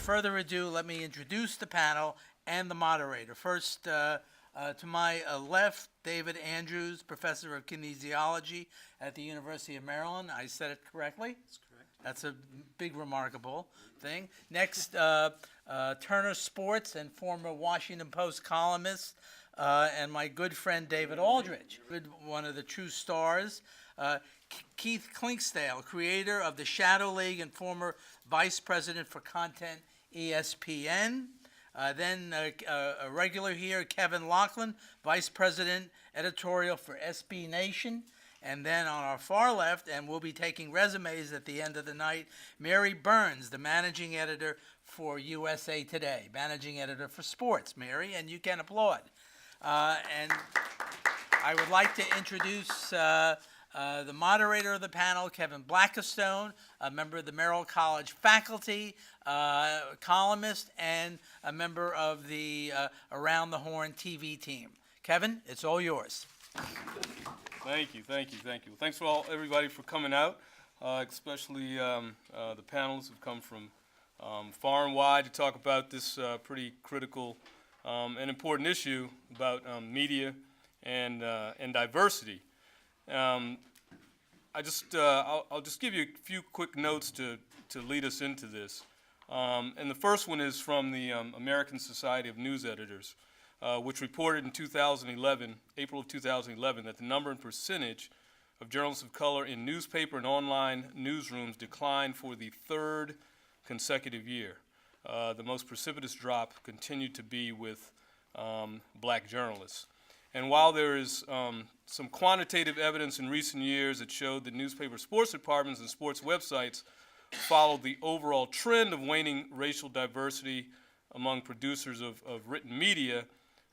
further ado, let me introduce the panel and the moderator. First, to my left, David Andrews, professor of kinesiology at the University of Maryland. I said it correctly? That's correct. That's a big, remarkable thing. Next, Turner Sports and former Washington Post columnist, and my good friend David Aldrich, one of the true stars. Keith Clinksdale, creator of the Shadow League and former vice president for content ESPN. Then a regular here, Kevin Laughlin, vice president editorial for SB Nation. And then on our far left, and we'll be taking resumes at the end of the night, Mary Burns, the managing editor for USA Today, managing editor for sports. Mary, and you can applaud. And I would like to introduce the moderator of the panel, Kevin Blackistone, a member of the Merrill College faculty, columnist, and a member of the Around the Horn TV team. Kevin, it's all yours. Thank you. Thanks everybody for coming out, especially the panelists who've come from far and wide to talk about this pretty critical and important issue about media and diversity. I'll just give you a few quick notes to lead us into this. And the first one is from the American Society of News Editors, which reported in April of 2011, that the number and percentage of journalists of color in newspaper and online newsrooms declined for the third consecutive year. The most precipitous drop continued to be with black journalists. And while there is some quantitative evidence in recent years that showed that newspaper sports departments and sports websites followed the overall trend of waning racial diversity among producers of written media,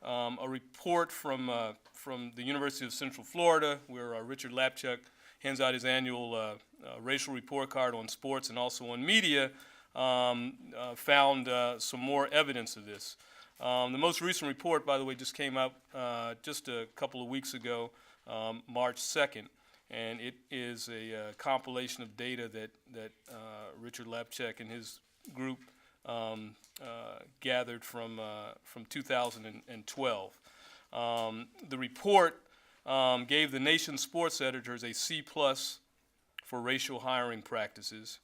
a report from the University of Central Florida, where Richard Lapchuk hands out his annual racial report card on sports and also on media, found some more evidence of this. The most recent report, by the way, just came out just a couple of weeks ago, March 2nd, and it is a compilation of data that Richard Lapchuk and his group gathered from 2012. The report gave the nation's sports editors a C+ for racial hiring practices,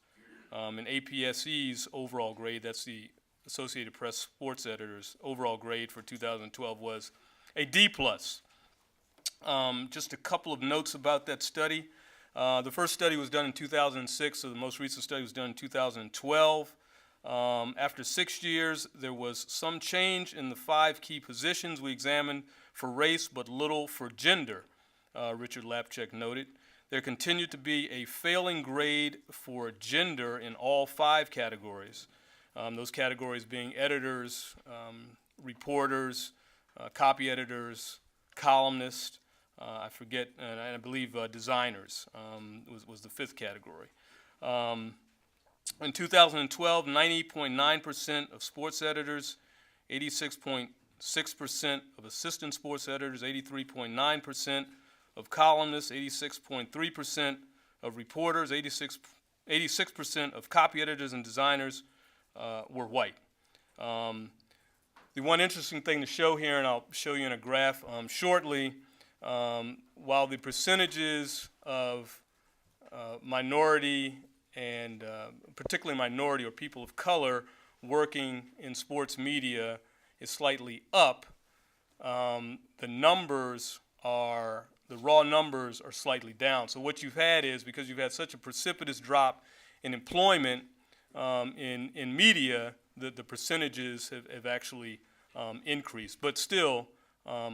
and APSE's overall grade, that's the Associated Press sports editors' overall grade for 2012, was a D+. Just a couple of notes about that study. The first study was done in 2006, so the most recent study was done in 2012. After 6 years, there was some change in the 5 key positions we examined for race, but little for gender, Richard Lapchuk noted. There continued to be a failing grade for gender in all 5 categories. Those categories being editors, reporters, copy editors, columnists, I forget, and I believe designers was the 5th category. In 2012, 90.9% of sports editors, 86.6% of assistant sports editors, 83.9% of columnists, 86.3% of reporters, 86% of copy editors and designers were white. The one interesting thing to show here, and I'll show you in a graph shortly, while the percentages of minority and particularly minority or people of color working in sports media is slightly up, the raw numbers are slightly down. So what you've had is, because you've had such a precipitous drop in employment in media, the percentages have actually increased, but still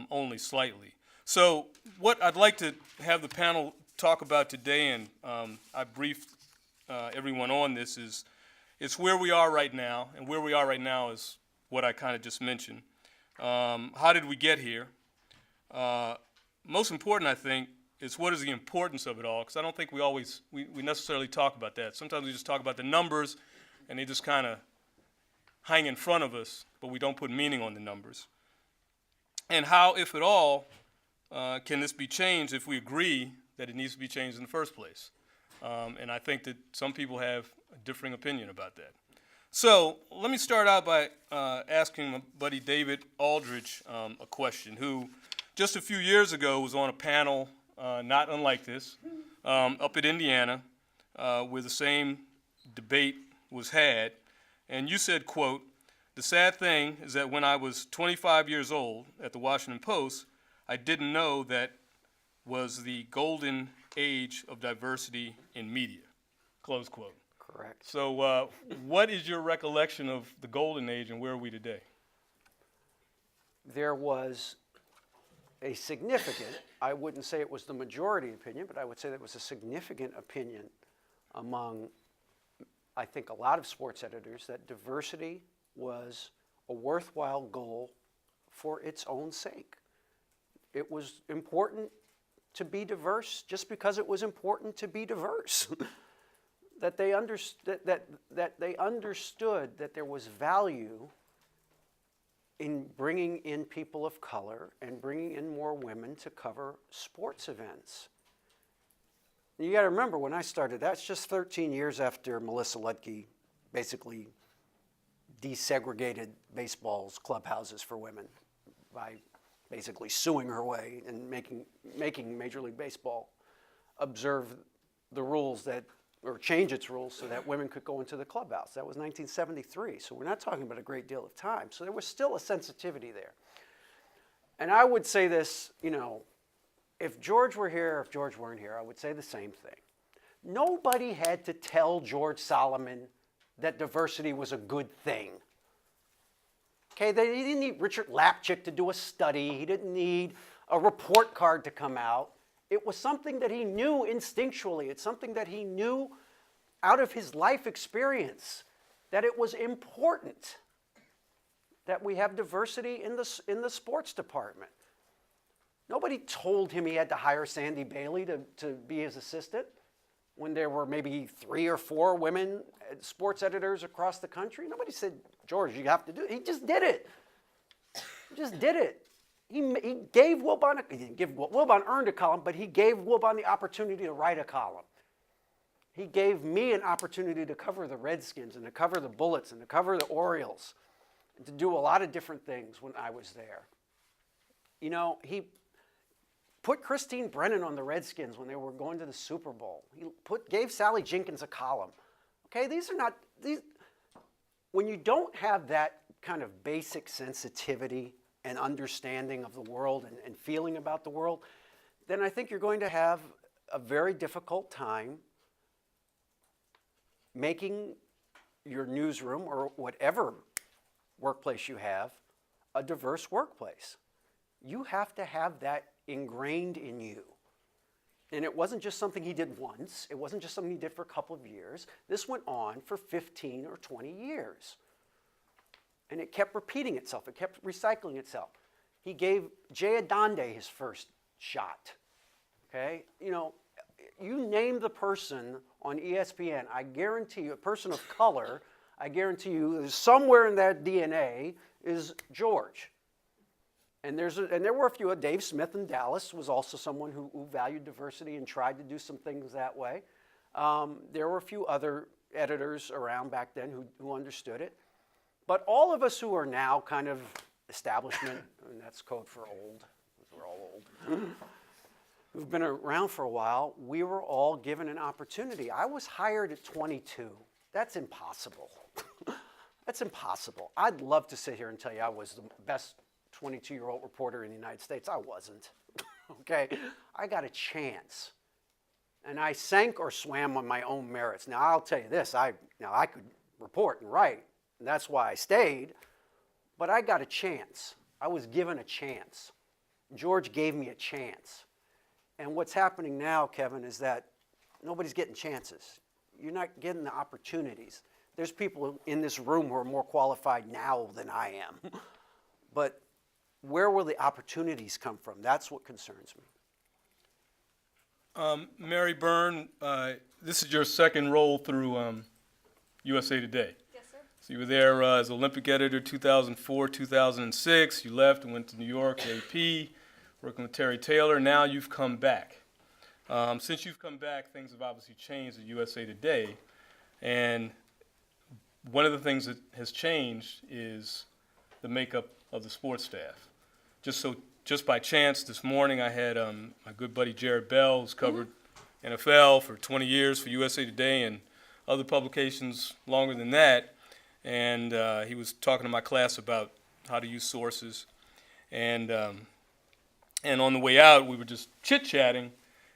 only slightly. So what I'd like to have the panel talk about today, and I briefed everyone on this, is it's where we are right now, and where we are right now is what I kind of just mentioned. How did we get here? Most important, I think, is what is the importance of it all, because I don't think we necessarily talk about that. Sometimes we just talk about the numbers, and they just kind of hang in front of us, but we don't put meaning on the numbers. And how, if at all, can this be changed if we agree that it needs to be changed in the first place? And I think that some people have a differing opinion about that. So let me start out by asking my buddy David Aldrich a question, who just a few years ago was on a panel not unlike this up at Indiana where the same debate was had. And you said, quote, "The sad thing is that when I was 25 years old at the Washington Post, I didn't know that was the golden age of diversity in media," close quote. Correct. So what is your recollection of the golden age and where are we today? There was a significant, I wouldn't say it was the majority opinion, but I would say there was a significant opinion among, I think, a lot of sports editors that diversity was a worthwhile goal for its own sake. It was important to be diverse just because it was important to be diverse. that they understood that there was value in bringing in people of color and bringing in more women to cover sports events. You got to remember, when I started, that's just 13 years after Melissa Ludke basically desegregated baseball's clubhouses for women by basically suing her way and making Major League Baseball observe the rules that, or change its rules so that women could go into the clubhouse. That was 1973, so we're not talking about a great deal of time. So there was still a sensitivity there. And I would say this, you know, if George were here, or if George weren't here, I would say the same thing. Nobody had to tell George Solomon that diversity was a good thing. Okay, he didn't need Richard Lapchick to do a study. He didn't need a report card to come out. It was something that he knew instinctually. It's something that he knew out of his life experience, that it was important that we have diversity in the sports department. Nobody told him he had to hire Sandy Bailey to be his assistant when there were maybe 3 or 4 women sports editors across the country. Nobody said, "George, you have to do it." He just did it. He just did it. He gave Wilbon, he didn't give, Wilbon earned a column, but he gave Wilbon the opportunity to write a column. He gave me an opportunity to cover the Redskins and to cover the Bullets and to cover the Orioles and to do a lot of different things when I was there. You know, he put Christine Brennan on the Redskins when they were going to the Super Bowl. He gave Sally Jenkins a column. Okay, when you don't have that kind of basic sensitivity and understanding of the world and feeling about the world, then I think you're going to have a very difficult time making your newsroom or whatever workplace you have a diverse workplace. You have to have that ingrained in you. And it wasn't just something he did once. It wasn't just something he did for a couple of years. This went on for 15 or 20 years. And it kept repeating itself. It kept recycling itself. He gave Jay Adonde his first shot. Okay? You know, you name the person on ESPN, I guarantee you, a person of color, I guarantee you, somewhere in that DNA is George. And there were a few. Dave Smith in Dallas was also someone who valued diversity and tried to do some things that way. There were a few other editors around back then who understood it. But all of us who are now kind of establishment, and that's code for old, we're all old, who've been around for a while, we were all given an opportunity. I was hired at 22. That's impossible. That's impossible. I'd love to sit here and tell you I was the best 22-year-old reporter in the United States. I wasn't. Okay? I got a chance. And I sank or swam on my own merits. Now, I'll tell you this. I could report and write, and that's why I stayed. But I got a chance. I was given a chance. George gave me a chance. And what's happening now, Kevin, is that nobody's getting chances. You're not getting the opportunities. There's people in this room who are more qualified now than I am. But where will the opportunities come from? That's what concerns me. Mary Byrne, this is your second role through USA Today. Yes, sir. So you were there as Olympic editor 2004, 2006. You left and went to New York, AP, working with Terry Taylor. Now you've come back. Since you've come back, things have obviously changed at USA Today. And one of the things that has changed is the makeup of the sports staff. Just by chance, this morning I had my good buddy Jared Bell, who's covered NFL for 20 years for USA Today and other publications longer than that, and he was talking to my class about how to use sources, and on the way out we were just chit-chatting,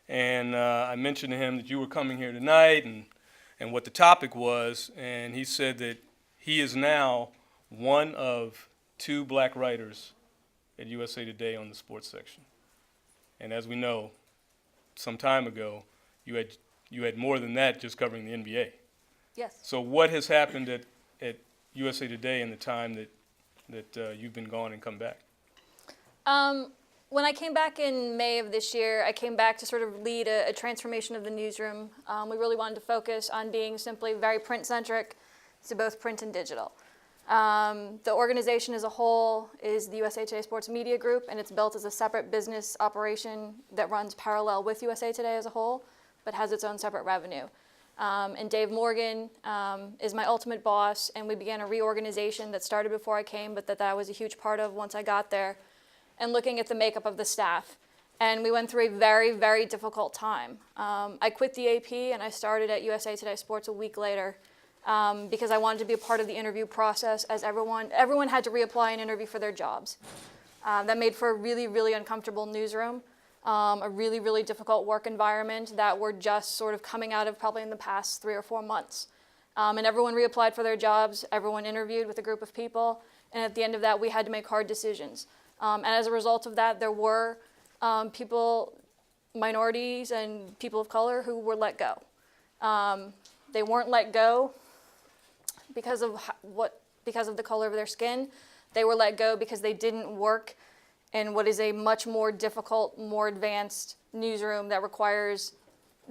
and I mentioned to him that you were coming here tonight and what the topic was, and he said that he is now one of 2 black writers at USA Today on the sports section. And as we know, some time ago, you had more than that just covering the NBA. Yes. So what has happened at USA Today in the time that you've been gone and come back? When I came back in May of this year, I came back to sort of lead a transformation of the newsroom. We really wanted to focus on being simply very print-centric to both print and digital. The organization as a whole is the USA Today Sports Media Group, and it's built as a separate business operation that runs parallel with USA Today as a whole, but has its own separate revenue. And Dave Morgan is my ultimate boss, and we began a reorganization that started before I came, but that I was a huge part of once I got there, and looking at the makeup of the staff. And we went through a very, very difficult time. I quit the AP and I started at USA Today Sports a week later because I wanted to be a part of the interview process, as everyone had to reapply and interview for their jobs. That made for a really, really uncomfortable newsroom, a really, really difficult work environment that we're just sort of coming out of probably in the past 3 or 4 months. And everyone reapplied for their jobs, everyone interviewed with a group of people, and at the end of that we had to make hard decisions. And as a result of that, there were people, minorities and people of color who were let go. They weren't let go because of the color of their skin. They were let go because they didn't work in what is a much more difficult, more advanced newsroom that requires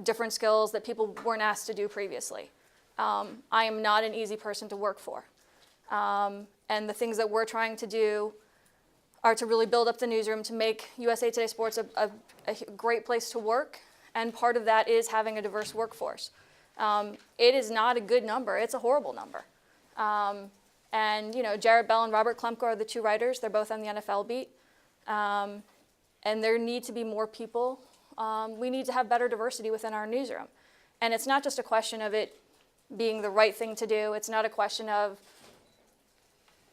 different skills that people weren't asked to do previously. I am not an easy person to work for. And the things that we're trying to do are to really build up the newsroom to make USA Today Sports a great place to work, and part of that is having a diverse workforce. It is not a good number, it's a horrible number. And Jared Bell and Robert Klemko are the 2 writers, they're both on the NFL beat. And there need to be more people. We need to have better diversity within our newsroom. And it's not just a question of it being the right thing to do, it's not a question of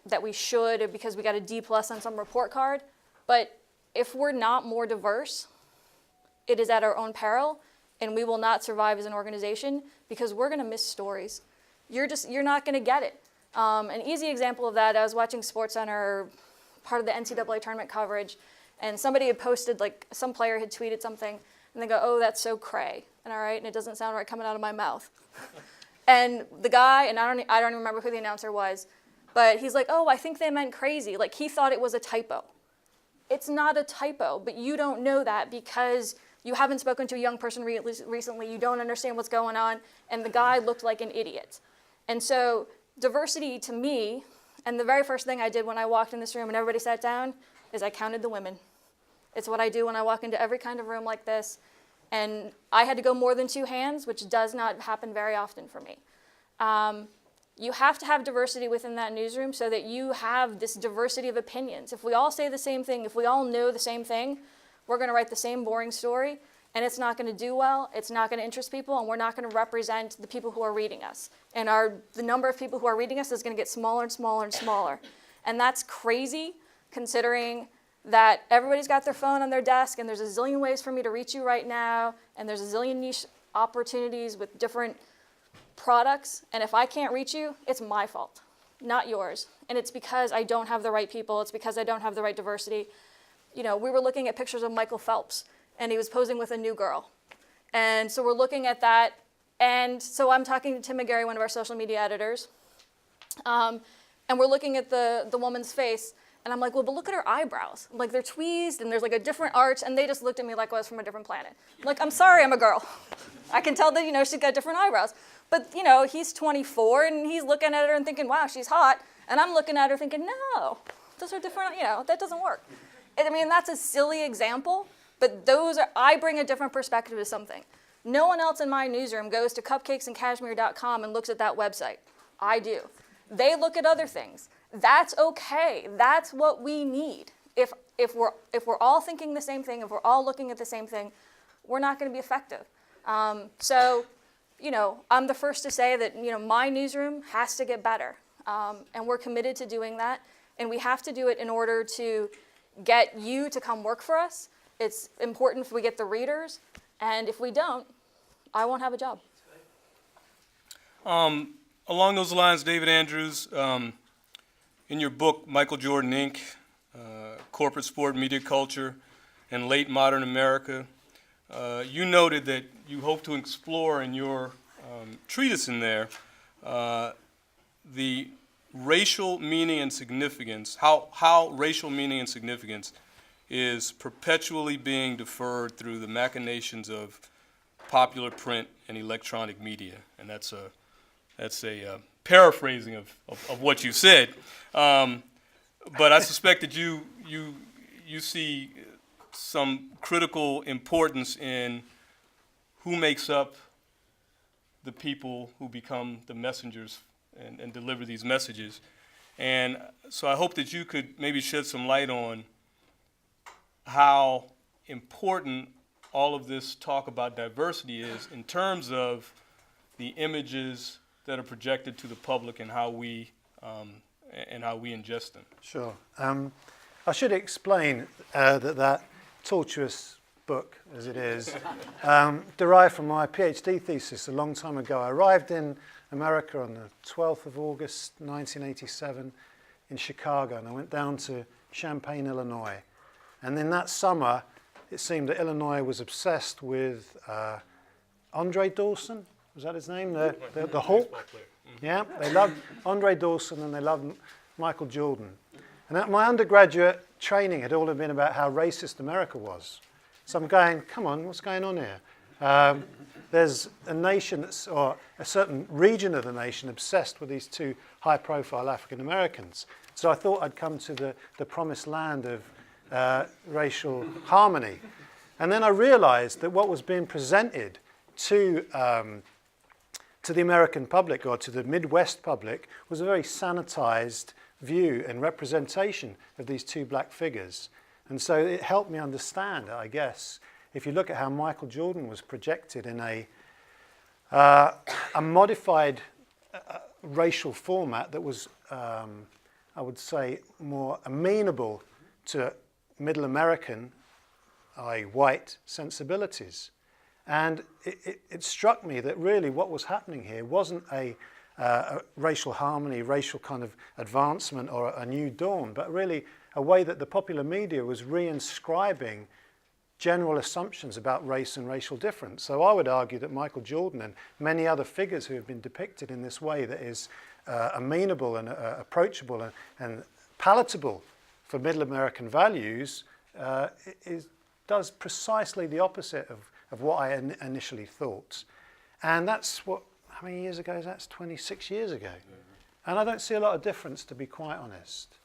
that we should or because we got a D+ on some report card, but if we're not more diverse, it is at our own peril, and we will not survive as an organization because we're going to miss stories. You're not going to get it. An easy example of that, I was watching SportsCenter, part of the NCAA tournament coverage, and somebody had posted, like some player had tweeted something, and they go, "Oh, that's so cray," and all right, and it doesn't sound right coming out of my mouth. And the guy, and I don't even remember who the announcer was, but he's like, "Oh, I think they meant crazy." Like he thought it was a typo. It's not a typo, but you don't know that because you haven't spoken to a young person recently, you don't understand what's going on, and the guy looked like an idiot. And so diversity to me, and the very first thing I did when I walked in this room and everybody sat down, is I counted the women. It's what I do when I walk into every kind of room like this, and I had to go more than 2 hands, which does not happen very often for me. You have to have diversity within that newsroom so that you have this diversity of opinions. If we all say the same thing, if we all know the same thing, we're going to write the same boring story, and it's not going to do well, it's not going to interest people, and we're not going to represent the people who are reading us. And the number of people who are reading us is going to get smaller and smaller and smaller. And that's crazy, considering that everybody's got their phone on their desk, and there's a zillion ways for me to reach you right now, and there's a zillion niche opportunities with different products, and if I can't reach you, it's my fault, not yours. And it's because I don't have the right people, it's because I don't have the right diversity. We were looking at pictures of Michael Phelps, and he was posing with a new girl. And so we're looking at that, and so I'm talking to Tim McGarry, one of our social media editors, and we're looking at the woman's face, and I'm like, well, but look at her eyebrows. Like, they're tweezed, and there's like a different arch, and they just looked at me like I was from a different planet. I'm like, I'm sorry, I'm a girl. I can tell that, she's got different eyebrows. But, he's 24, and he's looking at her and thinking, wow, she's hot. And I'm looking at her thinking, no, those are different, that doesn't work. I mean, that's a silly example, but I bring a different perspective to something. No one else in my newsroom goes to cupcakesandcashmere.com and looks at that website. I do. They look at other things. That's okay. That's what we need. If we're all thinking the same thing, if we're all looking at the same thing, we're not going to be effective. So, I'm the first to say that, my newsroom has to get better. And we're committed to doing that. And we have to do it in order to get you to come work for us. It's important if we get the readers. And if we don't, I won't have a job. Along those lines, David Andrews, in your book, Michael Jordan, Inc., Corporate Sport, Media Culture, and Late Modern America, you noted that you hope to explore in your treatise in there the racial meaning and significance, how racial meaning and significance is perpetually being deferred through the machinations of popular print and electronic media. And that's a paraphrasing of what you said. But I suspect that you see some critical importance in who makes up the people who become the messengers and deliver these messages. And so I hope that you could maybe shed some light on how important all of this talk about diversity is in terms of the images that are projected to the public and how we ingest them. Sure. I should explain that tortuous book, as it is, derived from my PhD thesis a long time ago. I arrived in America on the 12th of August, 1987, in Chicago, and I went down to Champaign, Illinois. And in that summer, it seemed that Illinois was obsessed with Andre Dawson. Was that his name? The Hawk? Yeah, they loved Andre Dawson and they loved Michael Jordan. And my undergraduate training had all been about how racist America was. So I'm going, come on, what's going on here? There's a nation, or a certain region of the nation, obsessed with these two high-profile African Americans. So I thought I'd come to the promised land of racial harmony. And then I realized that what was being presented to the American public, or to the Midwest public, was a very sanitized view and representation of these two black figures. And so it helped me understand, I guess, if you look at how Michael Jordan was projected in a modified racial format that was, I would say, more amenable to Middle American, i.e. white sensibilities. And it struck me that really what was happening here wasn't a racial harmony, racial kind of advancement or a new dawn, but really a way that the popular media was reinscribing general assumptions about race and racial difference. So I would argue that Michael Jordan and many other figures who have been depicted in this way that is amenable and approachable and palatable for Middle American values does precisely the opposite of what I initially thought. And that's what, how many years ago is that? It's 26 years ago. And I don't see a lot of difference, to be quite honest.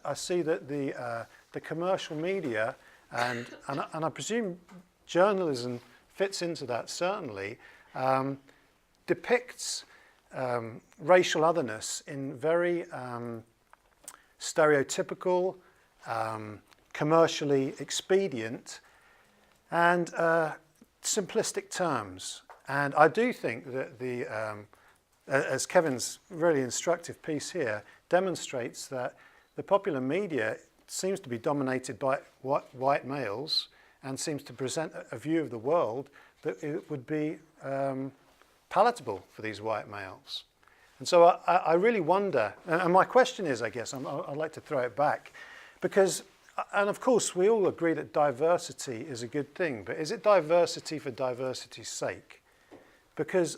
I see that the commercial media, and I presume journalism fits into that certainly, depicts racial otherness in very stereotypical, commercially expedient, and simplistic terms. And I do think that as Kevin's really instructive piece here demonstrates, that the popular media seems to be dominated by white males and seems to present a view of the world that it would be palatable for these white males. And so I really wonder, and my question is, I guess, I'd like to throw it back, because, and of course we all agree that diversity is a good thing, but is it diversity for diversity's sake? Because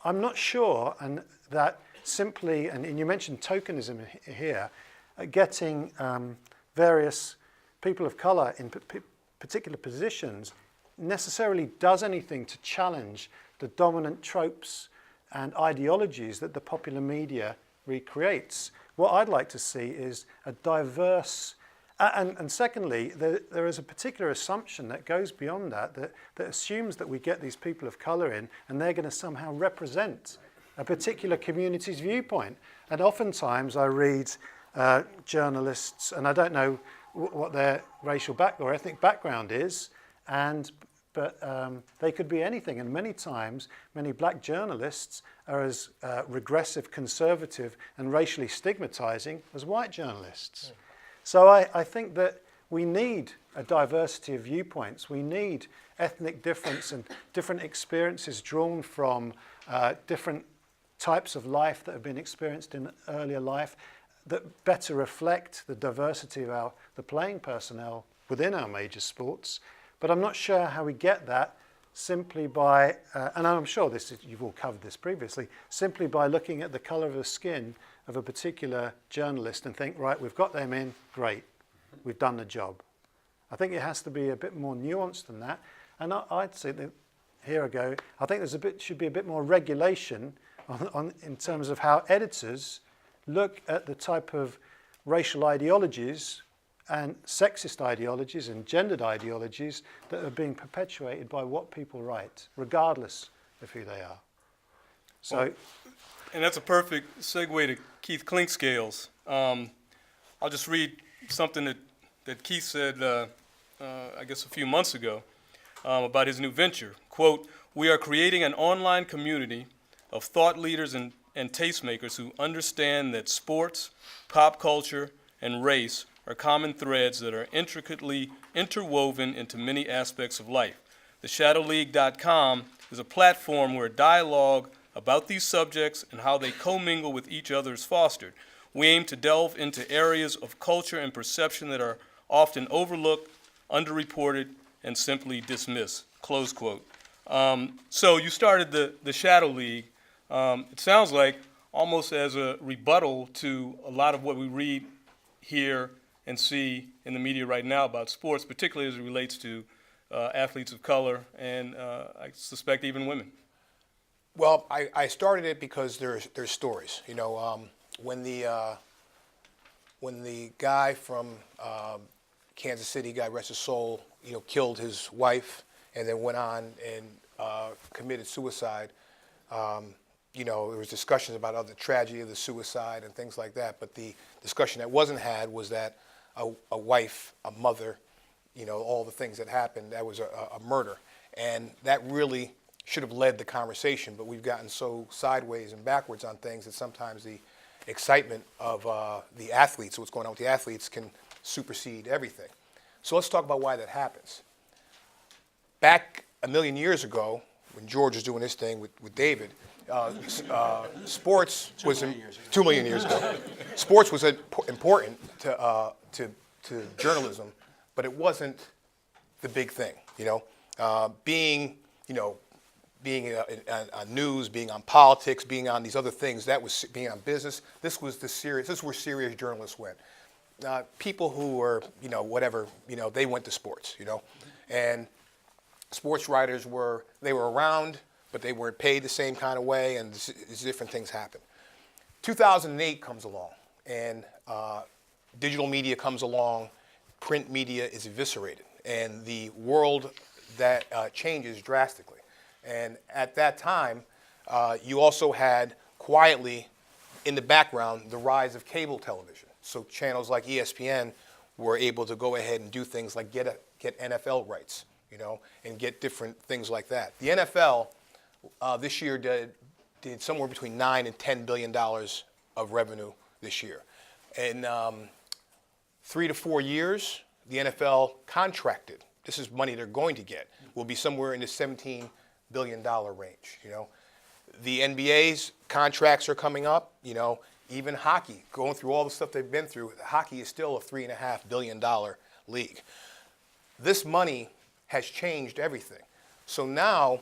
I'm not sure, and that simply, and you mentioned tokenism here, getting various people of colour in particular positions necessarily does anything to challenge the dominant tropes and ideologies that the popular media recreates. What I'd like to see is a diverse, and secondly, there is a particular assumption that goes beyond that assumes that we get these people of colour in and they're going to somehow represent a particular community's viewpoint. And oftentimes I read journalists, and I don't know what their racial or ethnic background is, but they could be anything. And many times, many black journalists are as regressive, conservative, and racially stigmatizing as white journalists. So I think that we need a diversity of viewpoints. We need ethnic difference and different experiences drawn from different types of life that have been experienced in earlier life that better reflect the diversity of the playing personnel within our major sports. But I'm not sure how we get that simply by, and I'm sure you've all covered this previously, simply by looking at the colour of the skin of a particular journalist and think, right, we've got them in, great, we've done the job. I think it has to be a bit more nuanced than that. And I'd say that, here I go, I think should be a bit more regulation in terms of how editors look at the type of racial ideologies and sexist ideologies and gendered ideologies that are being perpetuated by what people write, regardless of who they are. So, and that's a perfect segue to Keith Clinkscales. I'll just read something that Keith said, I guess a few months ago, about his new venture. Quote, "We are creating an online community of thought leaders and tastemakers who understand that sports, pop culture, and race are common threads that are intricately interwoven into many aspects of life. TheShadowLeague.com is a platform where dialogue about these subjects and how they commingle with each other is fostered. We aim to delve into areas of culture and perception that are often overlooked, underreported, and simply dismissed." Close quote. So you started the Shadow League. It sounds like almost as a rebuttal to a lot of what we read, hear, and see in the media right now about sports, particularly as it relates to athletes of color and I suspect even women. Well, I started it because there's stories. You know, when the guy from Kansas City, God rest his soul, you know, killed his wife and then went on and committed suicide. You know, there was discussions about the tragedy of the suicide and things like that. But the discussion that wasn't had was that a wife, a mother, you know, all the things that happened, that was a murder. And that really should have led the conversation, but we've gotten so sideways and backwards on things that sometimes the excitement of the athletes, what's going on with the athletes, can supersede everything. So let's talk about why that happens. Back a million years ago, when George was doing this thing with David, sports was 2 million years ago. Sports was important to journalism, but it wasn't the big thing. You know, being on news, being on politics, being on these other things, that was being on business. This is where serious journalists went. People who were, you know, whatever, you know, they went to sports, you know, and sports writers were around, but they weren't paid the same kind of way, and different things happened. 2008 comes along, and digital media comes along, print media is eviscerated, and the world that changes drastically. And at that time, you also had quietly in the background the rise of cable television. So channels like ESPN were able to go ahead and do things like get NFL rights, you know, and get different things like that. The NFL this year did somewhere between $9 and $10 billion of revenue this year. In 3 to 4 years, the NFL contracted. This is money they're going to get. Will be somewhere in the $17 billion range. You know, the NBA's contracts are coming up. You know, even hockey, going through all the stuff they've been through, hockey is still a $3.5 billion league. This money has changed everything. So now,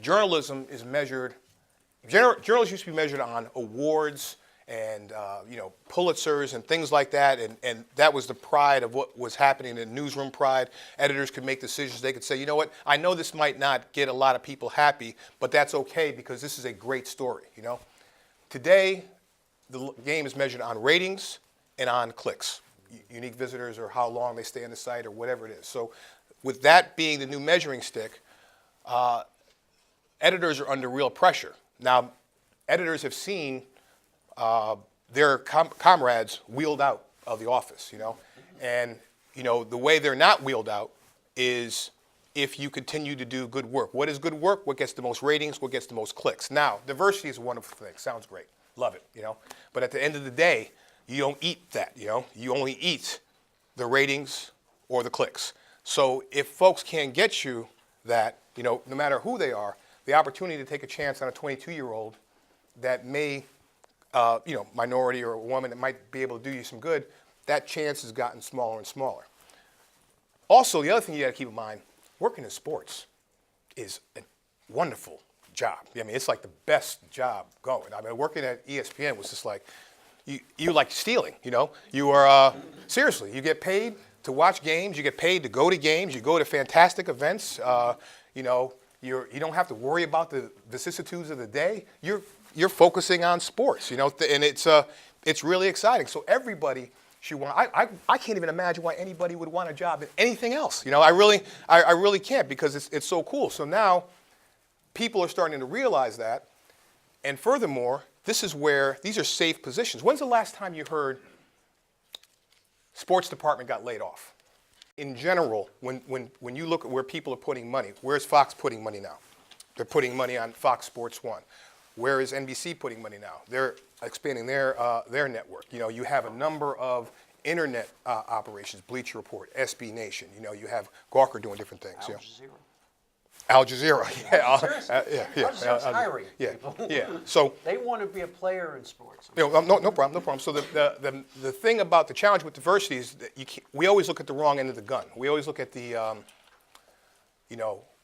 journalism is measured. Journalism used to be measured on awards and you know, Pulitzers and things like that, and that was the pride of what was happening in newsroom pride. Editors could make decisions. They could say, you know what, I know this might not get a lot of people happy, but that's okay because this is a great story, you know. Today, the game is measured on ratings and on clicks, unique visitors or how long they stay on the site or whatever it is. So with that being the new measuring stick, editors are under real pressure. Now, editors have seen their comrades wheeled out of the office, and the way they're not wheeled out is if you continue to do good work. What is good work? What gets the most ratings? What gets the most clicks? Now, diversity is a wonderful thing. Sounds great. Love it, But at the end of the day, you don't eat that, You only eat the ratings or the clicks. So if folks can't get you that, no matter who they are, the opportunity to take a chance on a 22-year-old that may, minority or a woman that might be able to do you some good, that chance has gotten smaller and smaller. Also, the other thing you got to keep in mind, working in sports is a wonderful job. I mean, it's like the best job going. I mean, working at ESPN was just like, you like stealing, You are, seriously, you get paid to watch games, you get paid to go to games, you go to fantastic events, you don't have to worry about the vicissitudes of the day. You're focusing on sports, and it's really exciting. So everybody should want. I can't even imagine why anybody would want a job in anything else. I really can't, because it's so cool. So now people are starting to realize that, and furthermore, this is where these are safe positions. When's the last time you heard sports department got laid off? In general, when you look at where people are putting money, where's Fox putting money now? They're putting money on Fox Sports 1. Where is NBC putting money now? They're expanding their network. You have a number of internet operations, Bleacher Report, SB Nation. You have Gawker doing different things. Al Jazeera. Al Jazeera's hiring people. Yeah. So they want to be a player in sports. No problem. So the thing about the challenge with diversity is that we always look at the wrong end of the gun. We always look at the,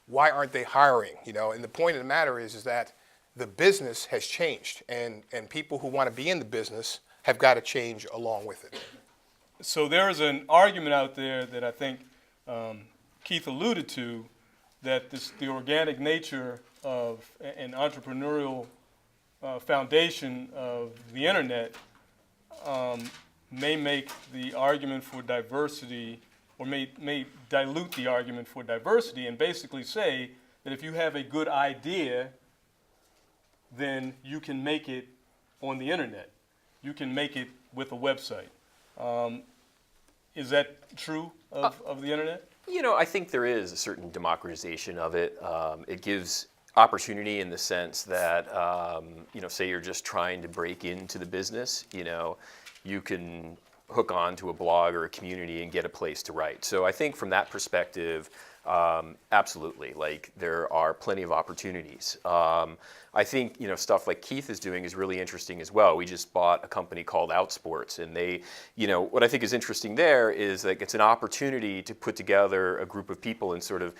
why aren't they hiring? And the point of the matter is that the business has changed, and people who want to be in the business have got to change along with it. So there is an argument out there that I think Keith alluded to, that the organic nature of an entrepreneurial foundation of the internet may make the argument for diversity, or may dilute the argument for diversity, and basically say that if you have a good idea, then you can make it on the internet. You can make it with a website. Is that true of the internet? I think there is a certain democratization of it. It gives opportunity in the sense that, say you're just trying to break into the business, you can hook on to a blog or a community and get a place to write. So I think from that perspective, absolutely, there are plenty of opportunities. I think stuff like Keith is doing is really interesting as well. We just bought a company called Outsports, and they, what I think is interesting there is it's an opportunity to put together a group of people and sort of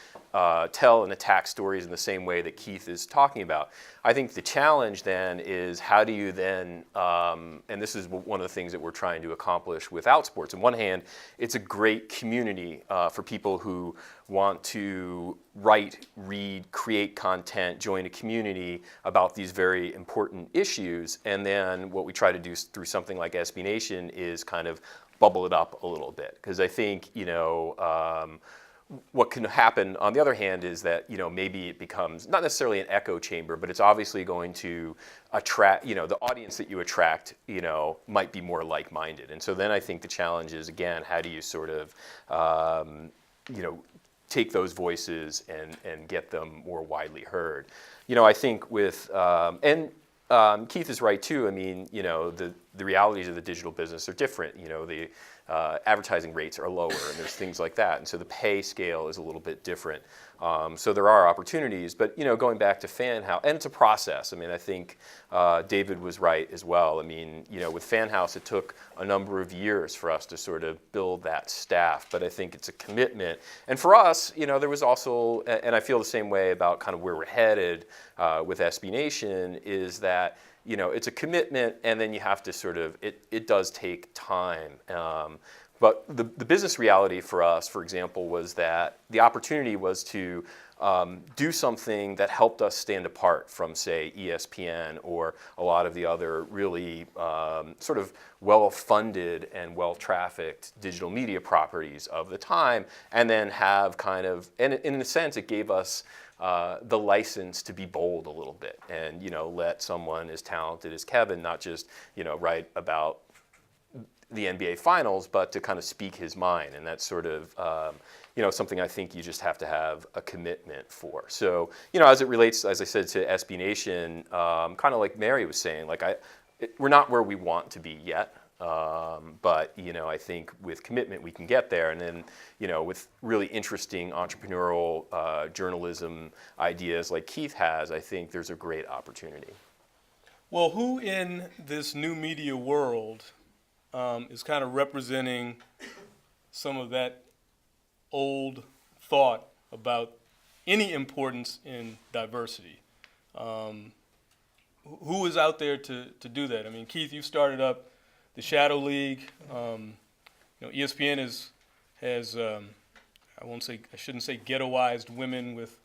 tell and attack stories in the same way that Keith is talking about. I think the challenge then is how do you then, and this is one of the things that we're trying to accomplish with Outsports. On one hand, it's a great community for people who want to write, read, create content, join a community about these very important issues. And then what we try to do through something like SB Nation is kind of bubble it up a little bit. Because I think, what can happen on the other hand is that, maybe it becomes not necessarily an echo chamber, but it's obviously going to attract, the audience that you attract, might be more like-minded. And so then I think the challenge is, again, how do you sort of, take those voices and get them more widely heard. I think with, Keith is right too, I mean, the realities of the digital business are different. The advertising rates are lower and there's things like that. And so the pay scale is a little bit different. So there are opportunities, but going back to Fan House, and it's a process. I mean, I think David was right as well. I mean, with Fan House, it took a number of years for us to sort of build that staff, but I think it's a commitment. And for us, there was also, and I feel the same way about kind of where we're headed with SB Nation, is that it's a commitment, and then you have to sort of, it does take time. But the business reality for us, for example, was that the opportunity was to do something that helped us stand apart from, say, ESPN or a lot of the other really sort of well-funded and well-trafficked digital media properties of the time, and then have kind of, and in a sense, it gave us the license to be bold a little bit and, let someone as talented as Kevin not just, write about the NBA Finals, but to kind of speak his mind. And that's sort of, something I think you just have to have a commitment for. So, as it relates, as I said, to SB Nation, kind of like Mary was saying, like we're not where we want to be yet. But, I think with commitment we can get there. And then, with really interesting entrepreneurial journalism ideas like Keith has, I think there's a great opportunity. Well, who in this new media world is kind of representing some of that old thought about any importance in diversity? Who is out there to do that? I mean, Keith, you started up the Shadow League. ESPN has I shouldn't say ghettoized women with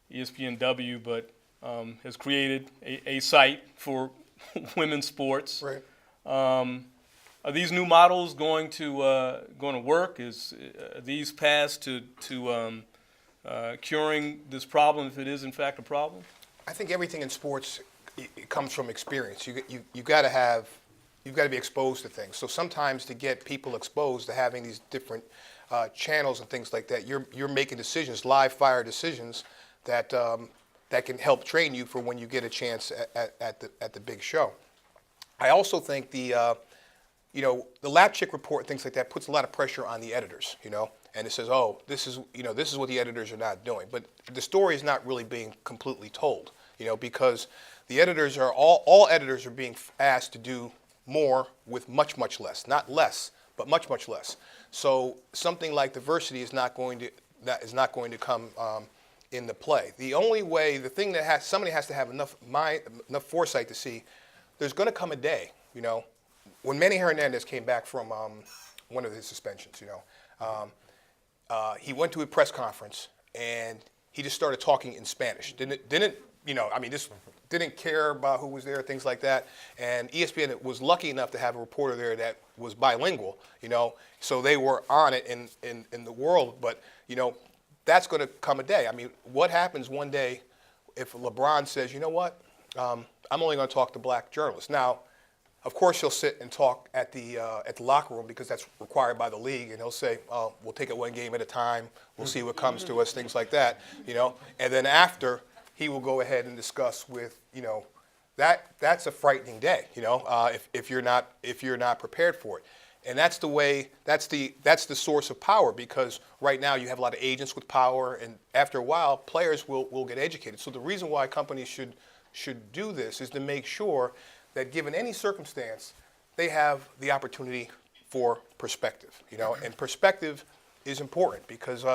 ESPNW, but has created a site for women's sports. Right. Are these new models going to work? Are these paths to curing this problem, if it is in fact a problem? I think everything in sports it comes from experience. You've got to be exposed to things. So sometimes to get people exposed to having these different channels and things like that, you're making decisions, live fire decisions that can help train you for when you get a chance at the big show. I also think the lab chick report, things like that, puts a lot of pressure on the editors, and it says, oh, this is what the editors are not doing. But the story is not really being completely told, because the editors are all editors are being asked to do more with much, much less. Not less, but much, much less. So something like diversity is not going to come into play. The thing that somebody has to have enough foresight to see, there's going to come a day, when Manny Hernandez came back from one of his suspensions, he went to a press conference and he just started talking in Spanish. Didn't care about who was there, things like that. And ESPN was lucky enough to have a reporter there that was bilingual, so they were on it in the world. But, that's going to come a day. I mean, what happens one day if LeBron says, you know what, I'm only going to talk to black journalists? Now, of course, he'll sit and talk at the locker room because that's required by the league, and he'll say, oh, we'll take it one game at a time. We'll see what comes to us, things like that, And then after, he will go ahead and discuss with, that's a frightening day, if you're not prepared for it. And that's the source of power, because right now you have a lot of agents with power, and after a while, players will get educated. So the reason why companies should do this is to make sure that given any circumstance, they have the opportunity for perspective, and perspective is important because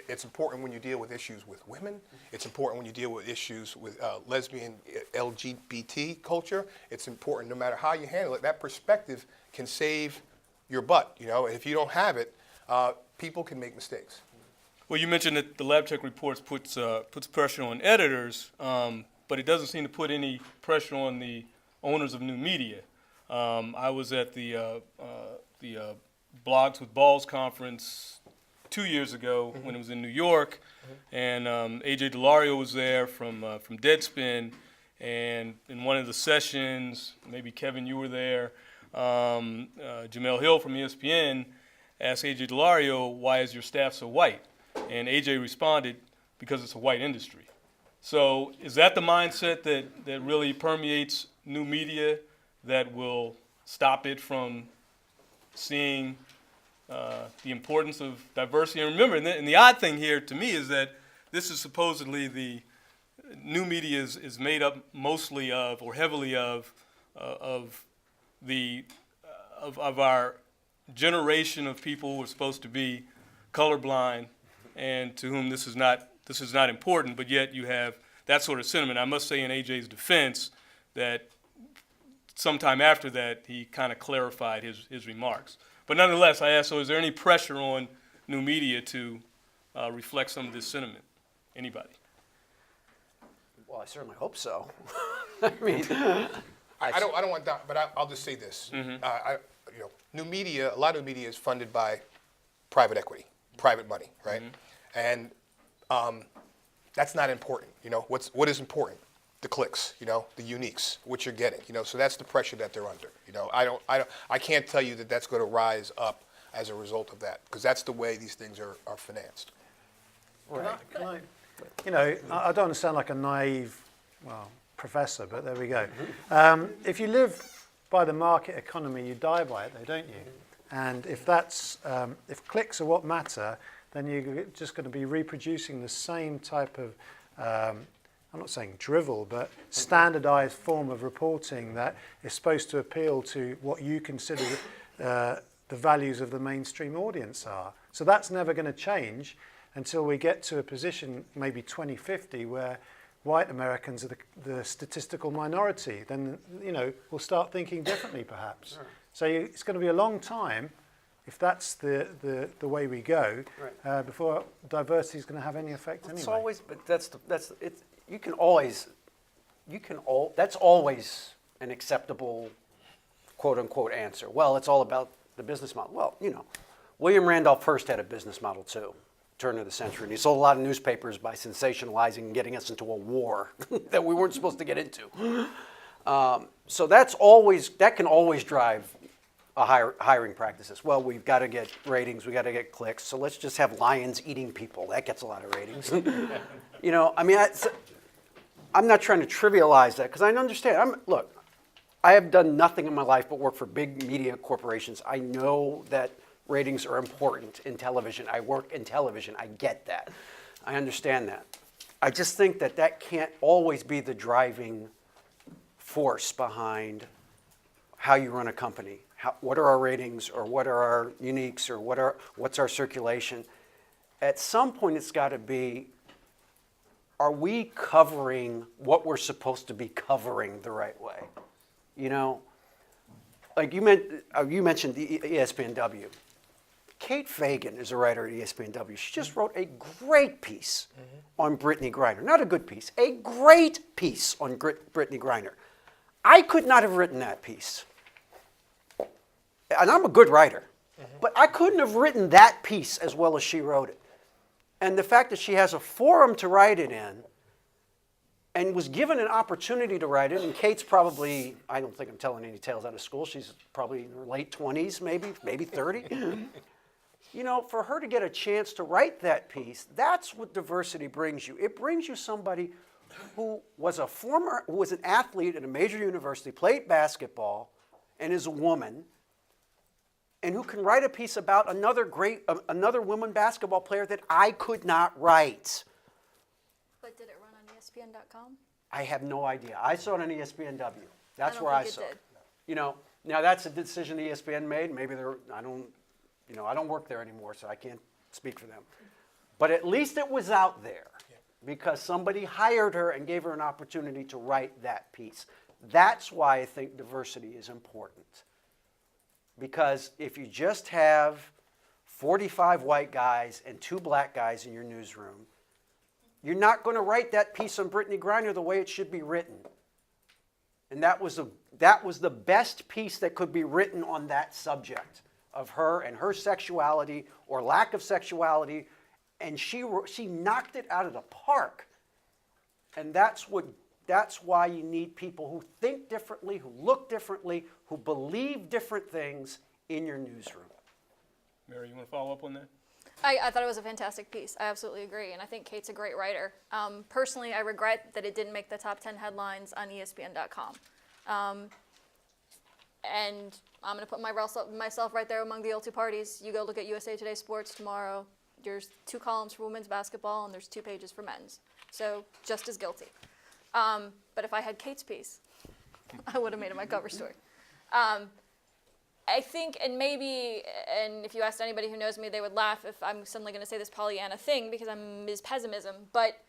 it's important when you deal with issues with women. It's important when you deal with issues with lesbian, LGBT culture. It's important no matter how you handle it. That perspective can save your butt, and if you don't have it, people can make mistakes. Well, you mentioned that the lab check reports puts pressure on editors, but it doesn't seem to put any pressure on the owners of new media. I was at the Blogs with Balls conference 2 years ago when it was in New York, and AJ Delario was there from Deadspin, and in one of the sessions, maybe Kevin, you were there, Jamel Hill from ESPN asked AJ Delario, why is your staff so white? And AJ responded, because it's a white industry. So is that the mindset that really permeates new media that will stop it from seeing the importance of diversity? And remember, and the odd thing here to me is that this is supposedly the new media is made up mostly of, or heavily of our generation of people who are supposed to be colorblind and to whom this is not important, but yet you have that sort of sentiment. I must say in AJ's defense that sometime after that he kind of clarified his remarks. But nonetheless, I asked, so is there any pressure on new media to reflect some of this sentiment? Anybody? Well, I certainly hope so. I mean, I don't want to, but I'll just say this. New media, a lot of media is funded by private equity, private money, right? And that's not important. What is important? The clicks, the uniques, what you're getting, So that's the pressure that they're under. I can't tell you that that's going to rise up as a result of that, because that's the way these things are financed. I don't want to sound like a naive, professor, but there we go. If you live by the market economy, you die by it, though, don't you? And if clicks are what matter, then you're just going to be reproducing the same type of, I'm not saying drivel, but standardized form of reporting that is supposed to appeal to what you consider the values of the mainstream audience are. So that's never going to change until we get to a position, maybe 2050, where white Americans are the statistical minority. Then, we'll start thinking differently, perhaps. Sure. So it's going to be a long time, if that's the way we go, before diversity is going to have any effect anyway. it's always, but that's always an acceptable, quote unquote, answer. Well, it's all about the business model. Well, William Randolph Hearst had a business model too, turn of the century, and he sold a lot of newspapers by sensationalizing and getting us into a war that we weren't supposed to get into. So that can always drive hiring practices. Well, we've got to get ratings, we've got to get clicks, so let's just have lions eating people. That gets a lot of ratings. I'm not trying to trivialize that, because I understand. Look, I have done nothing in my life but work for big media corporations. I know that ratings are important in television. I work in television. I get that. I understand that. I just think that can't always be the driving force behind how you run a company. What are our ratings, or what are our uniques, or what's our circulation? At some point, it's got to be, are we covering what we're supposed to be covering the right way? Like you mentioned the ESPNW. Kate Fagan is a writer at ESPNW. She just wrote a great piece on Brittany Griner. Not a good piece, a great piece on Brittany Griner. I could not have written that piece. And I'm a good writer, but I couldn't have written that piece as well as she wrote it. And the fact that she has a forum to write it in, and was given an opportunity to write it, and Kate's probably, I don't think I'm telling any tales out of school, she's probably in her late 20s, maybe 30. For her to get a chance to write that piece, that's what diversity brings you. It brings you somebody who was an athlete at a major university, played basketball, and is a woman, and who can write a piece about another woman basketball player that I could not write. But did it run on ESPN.com? I have no idea. I saw it on ESPNW. That's where I saw it. Did. Now that's a decision the ESPN made. Maybe I don't work there anymore, so I can't speak for them. But at least it was out there because somebody hired her and gave her an opportunity to write that piece. That's why I think diversity is important. Because if you just have 45 white guys and 2 black guys in your newsroom, you're not going to write that piece on Brittany Griner the way it should be written. And that was the best piece that could be written on that subject of her and her sexuality or lack of sexuality, and she knocked it out of the park. And that's why you need people who think differently, who look differently, who believe different things in your newsroom. Mary, you want to follow up on that? I thought it was a fantastic piece. I absolutely agree, and I think Kate's a great writer. Personally, I regret that it didn't make the top 10 headlines on ESPN.com. And I'm going to put myself right there among the guilty parties. You go look at USA Today Sports tomorrow. There's 2 columns for women's basketball, and there's 2 pages for men's. So just as guilty. But if I had Kate's piece, I would have made it my cover story. I think, and if you asked anybody who knows me, they would laugh if I'm suddenly going to say this Pollyanna thing because I'm Ms. Pessimism. But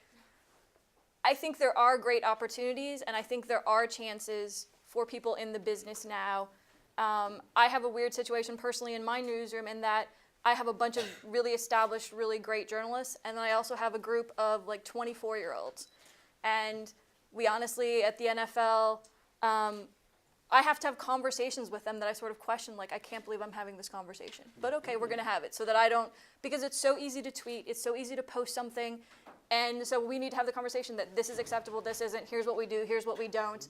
I think there are great opportunities, and I think there are chances for people in the business now I have a weird situation personally in my newsroom in that I have a bunch of really established, really great journalists, and then I also have a group of like 24-year-olds. And we honestly, at the NFL, I have to have conversations with them that I sort of question, like, I can't believe I'm having this conversation. But okay, we're going to have it so that I don't, because it's so easy to tweet, it's so easy to post something, and so we need to have the conversation that this is acceptable, this isn't, here's what we do, here's what we don't.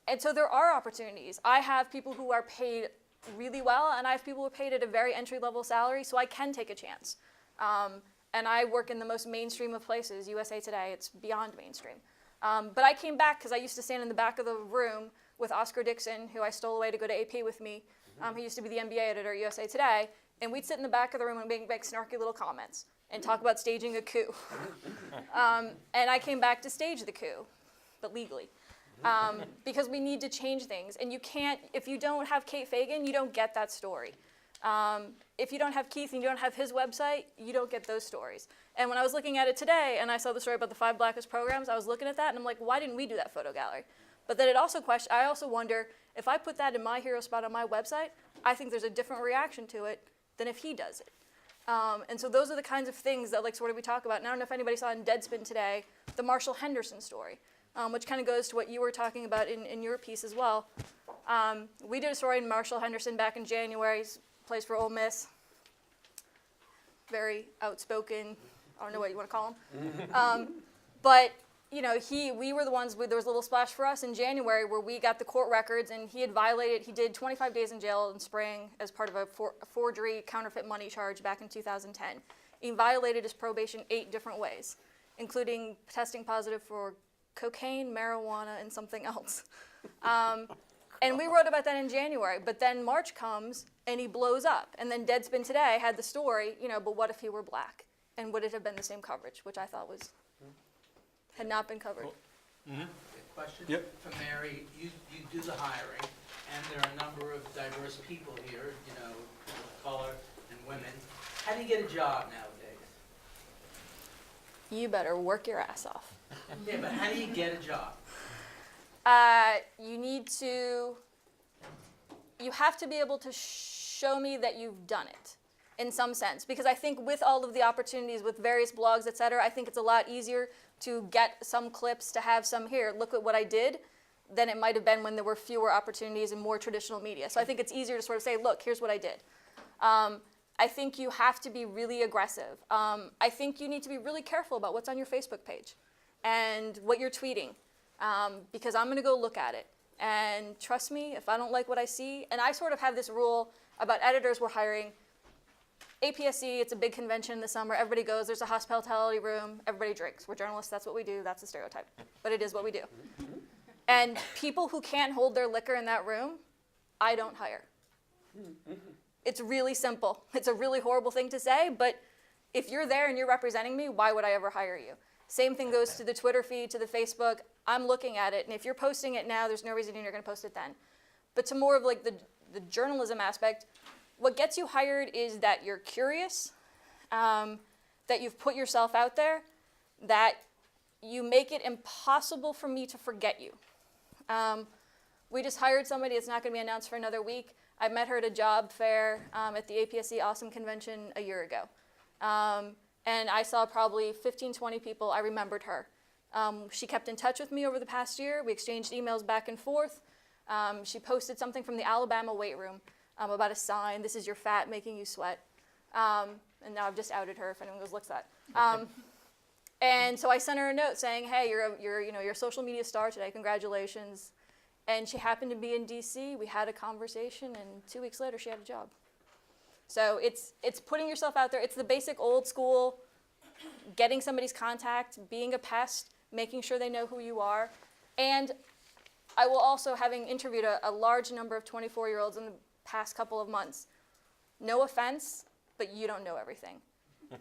And so there are opportunities. I have people who are paid really well, and I have people who are paid at a very entry-level salary, so I can take a chance. And I work in the most mainstream of places, USA Today, it's beyond mainstream. But I came back because I used to stand in the back of the room with Oscar Dixon, who I stole away to go to AP with me. He used to be the NBA editor at USA Today, and we'd sit in the back of the room and make snarky little comments and talk about staging a coup. And I came back to stage the coup, but legally. Because we need to change things. And you can't, if you don't have Kate Fagan, you don't get that story. If you don't have Keith and you don't have his website, you don't get those stories. And when I was looking at it today and I saw the story about the 5 blackest programs, I was looking at that and I'm like, why didn't we do that photo gallery? But then I also wonder, if I put that in my hero spot on my website, I think there's a different reaction to it than if he does it. And so those are the kinds of things that like sort of we talk about. And I don't know if anybody saw in Deadspin today, the Marshall Henderson story. Which kind of goes to what you were talking about in your piece as well. We did a story in Marshall Henderson back in January. He plays for Ole Miss. Very outspoken. I don't know what you want to call him. But you know, we were the ones. There was a little splash for us in January where we got the court records, and he had violated. He did 25 days in jail in spring as part of a forgery counterfeit money charge back in 2010. He violated his probation 8 different ways, including testing positive for cocaine, marijuana, and something else. And we wrote about that in January, but then March comes and he blows up. And then Deadspin Today had the story, you know, but what if he were black? And would it have been the same coverage, which I thought had not been covered. Question Yep. for Mary. You do the hiring, and there are a number of diverse people here, you know, of color and women. How do you get a job nowadays? You better work your ass off. Yeah, but how do you get a job? You have to be able to show me that you've done it in some sense. Because I think with all of the opportunities with various blogs, et cetera, I think it's a lot easier to get some clips, to have some here, look at what I did, than it might have been when there were fewer opportunities in more traditional media. So I think it's easier to sort of say, look, here's what I did. I think you have to be really aggressive. I think you need to be really careful about what's on your Facebook page and what you're tweeting, because I'm going to go look at it. And trust me, if I don't like what I see, and I sort of have this rule about editors we're hiring. APSC, it's a big convention in the summer. Everybody goes. There's a hospitality room. Everybody drinks. We're journalists. That's what we do. That's the stereotype. But it is what we do. And people who can't hold their liquor in that room, I don't hire. It's really simple. It's a really horrible thing to say, but if you're there and you're representing me, why would I ever hire you? Same thing goes to the Twitter feed, to the Facebook. I'm looking at it, and if you're posting it now, there's no reason you're going to post it then. But to more of like the journalism aspect, what gets you hired is that you're curious, that you've put yourself out there, that you make it impossible for me to forget you. We just hired somebody. It's not going to be announced for another week. I met her at a job fair at the APSC Awesome Convention a year ago. And I saw probably 15, 20 people. I remembered her. She kept in touch with me over the past year. We exchanged emails back and forth. She posted something from the Alabama weight room about a sign, "This is your fat making you sweat." And now I've just outed her if anyone goes looks at that. And so I sent her a note saying, "Hey, you're a social media star today. Congratulations." And she happened to be in DC. We had a conversation, and 2 weeks later, she had a job. So it's putting yourself out there. It's the basic old school, getting somebody's contact, being a pest, making sure they know who you are. And I will also, having interviewed a large number of 24-year-olds in the past couple of months, no offense, but you don't know everything.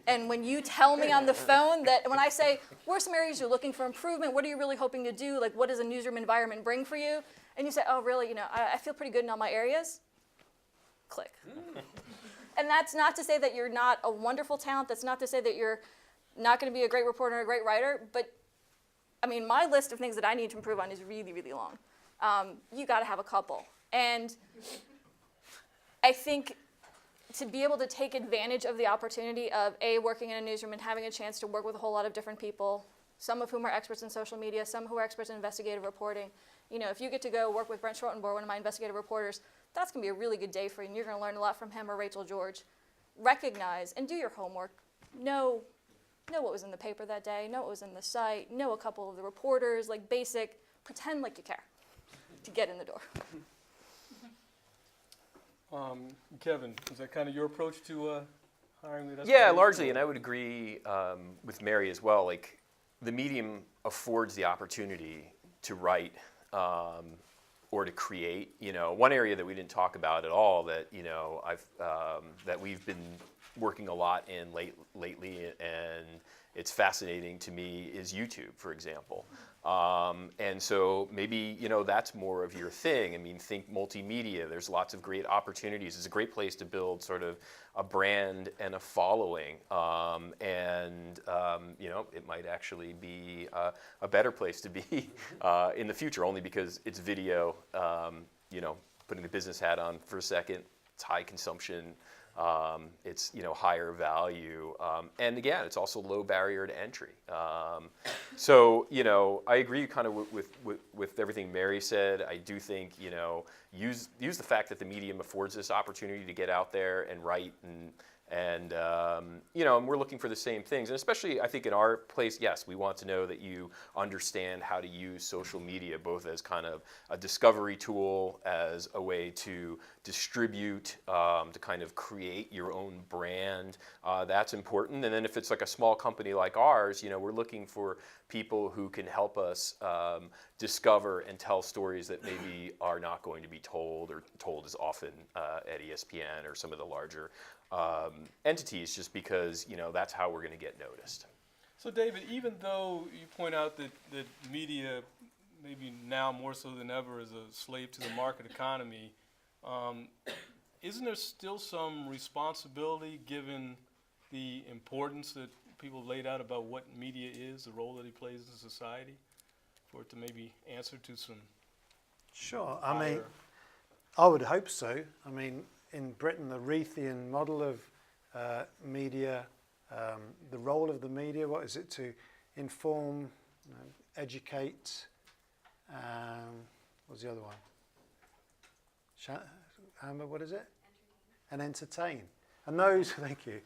And when you tell me on the phone that, when I say, what are some areas you're looking for improvement? What are you really hoping to do? Like, what does a newsroom environment bring for you? And you say, oh, really, I feel pretty good in all my areas. Click. And that's not to say that you're not a wonderful talent. That's not to say that you're not going to be a great reporter or a great writer. But, I mean, my list of things that I need to improve on is really, really long. You got to have a couple. And I think to be able to take advantage of the opportunity of working in a newsroom and having a chance to work with a whole lot of different people, some of whom are experts in social media, some who are experts in investigative reporting. You know, if you get to go work with Brent Schrotenboer, one of my investigative reporters, that's going to be a really good day for you, and you're going to learn a lot from him or Rachel George. Recognize and do your homework. Know what was in the paper that day, know what was in the site, know a couple of the reporters, like basic, pretend like you care to get in the door. Kevin, is that kind of your approach to hiring? Yeah, largely, and I would agree with Mary as well. Like, the medium affords the opportunity to write or to create. You know, one area that we didn't talk about at all that that we've been working a lot in lately, and it's fascinating to me, is YouTube, for example. And so maybe, that's more of your thing. I mean, think multimedia. There's lots of great opportunities. It's a great place to build sort of a brand and a following. It might actually be a better place to be in the future, only because it's video, putting the business hat on for a second, it's high consumption. It's higher value, and again, it's also low barrier to entry. So I agree kind of with everything Mary said. I do think use the fact that the medium affords this opportunity to get out there and write and we're looking for the same things. And especially, I think in our place, yes, we want to know that you understand how to use social media, both as kind of a discovery tool, as a way to distribute, to kind of create your own brand. That's important. And then if it's like a small company like ours, we're looking for people who can help us discover and tell stories that maybe are not going to be told or told as often at ESPN or some of the larger entities, just because that's how we're going to get noticed. So David, even though you point out that media, maybe now more so than ever, is a slave to the market economy, isn't there still some responsibility, given the importance that people laid out about what media is, the role that it plays in society, for it to maybe answer to some? Sure. I mean, I would hope so. I mean, in Britain, the Reithian model of media, the role of the media, what is it? To inform, educate, what's the other one? Amber, what is it? And entertain. And those, thank you.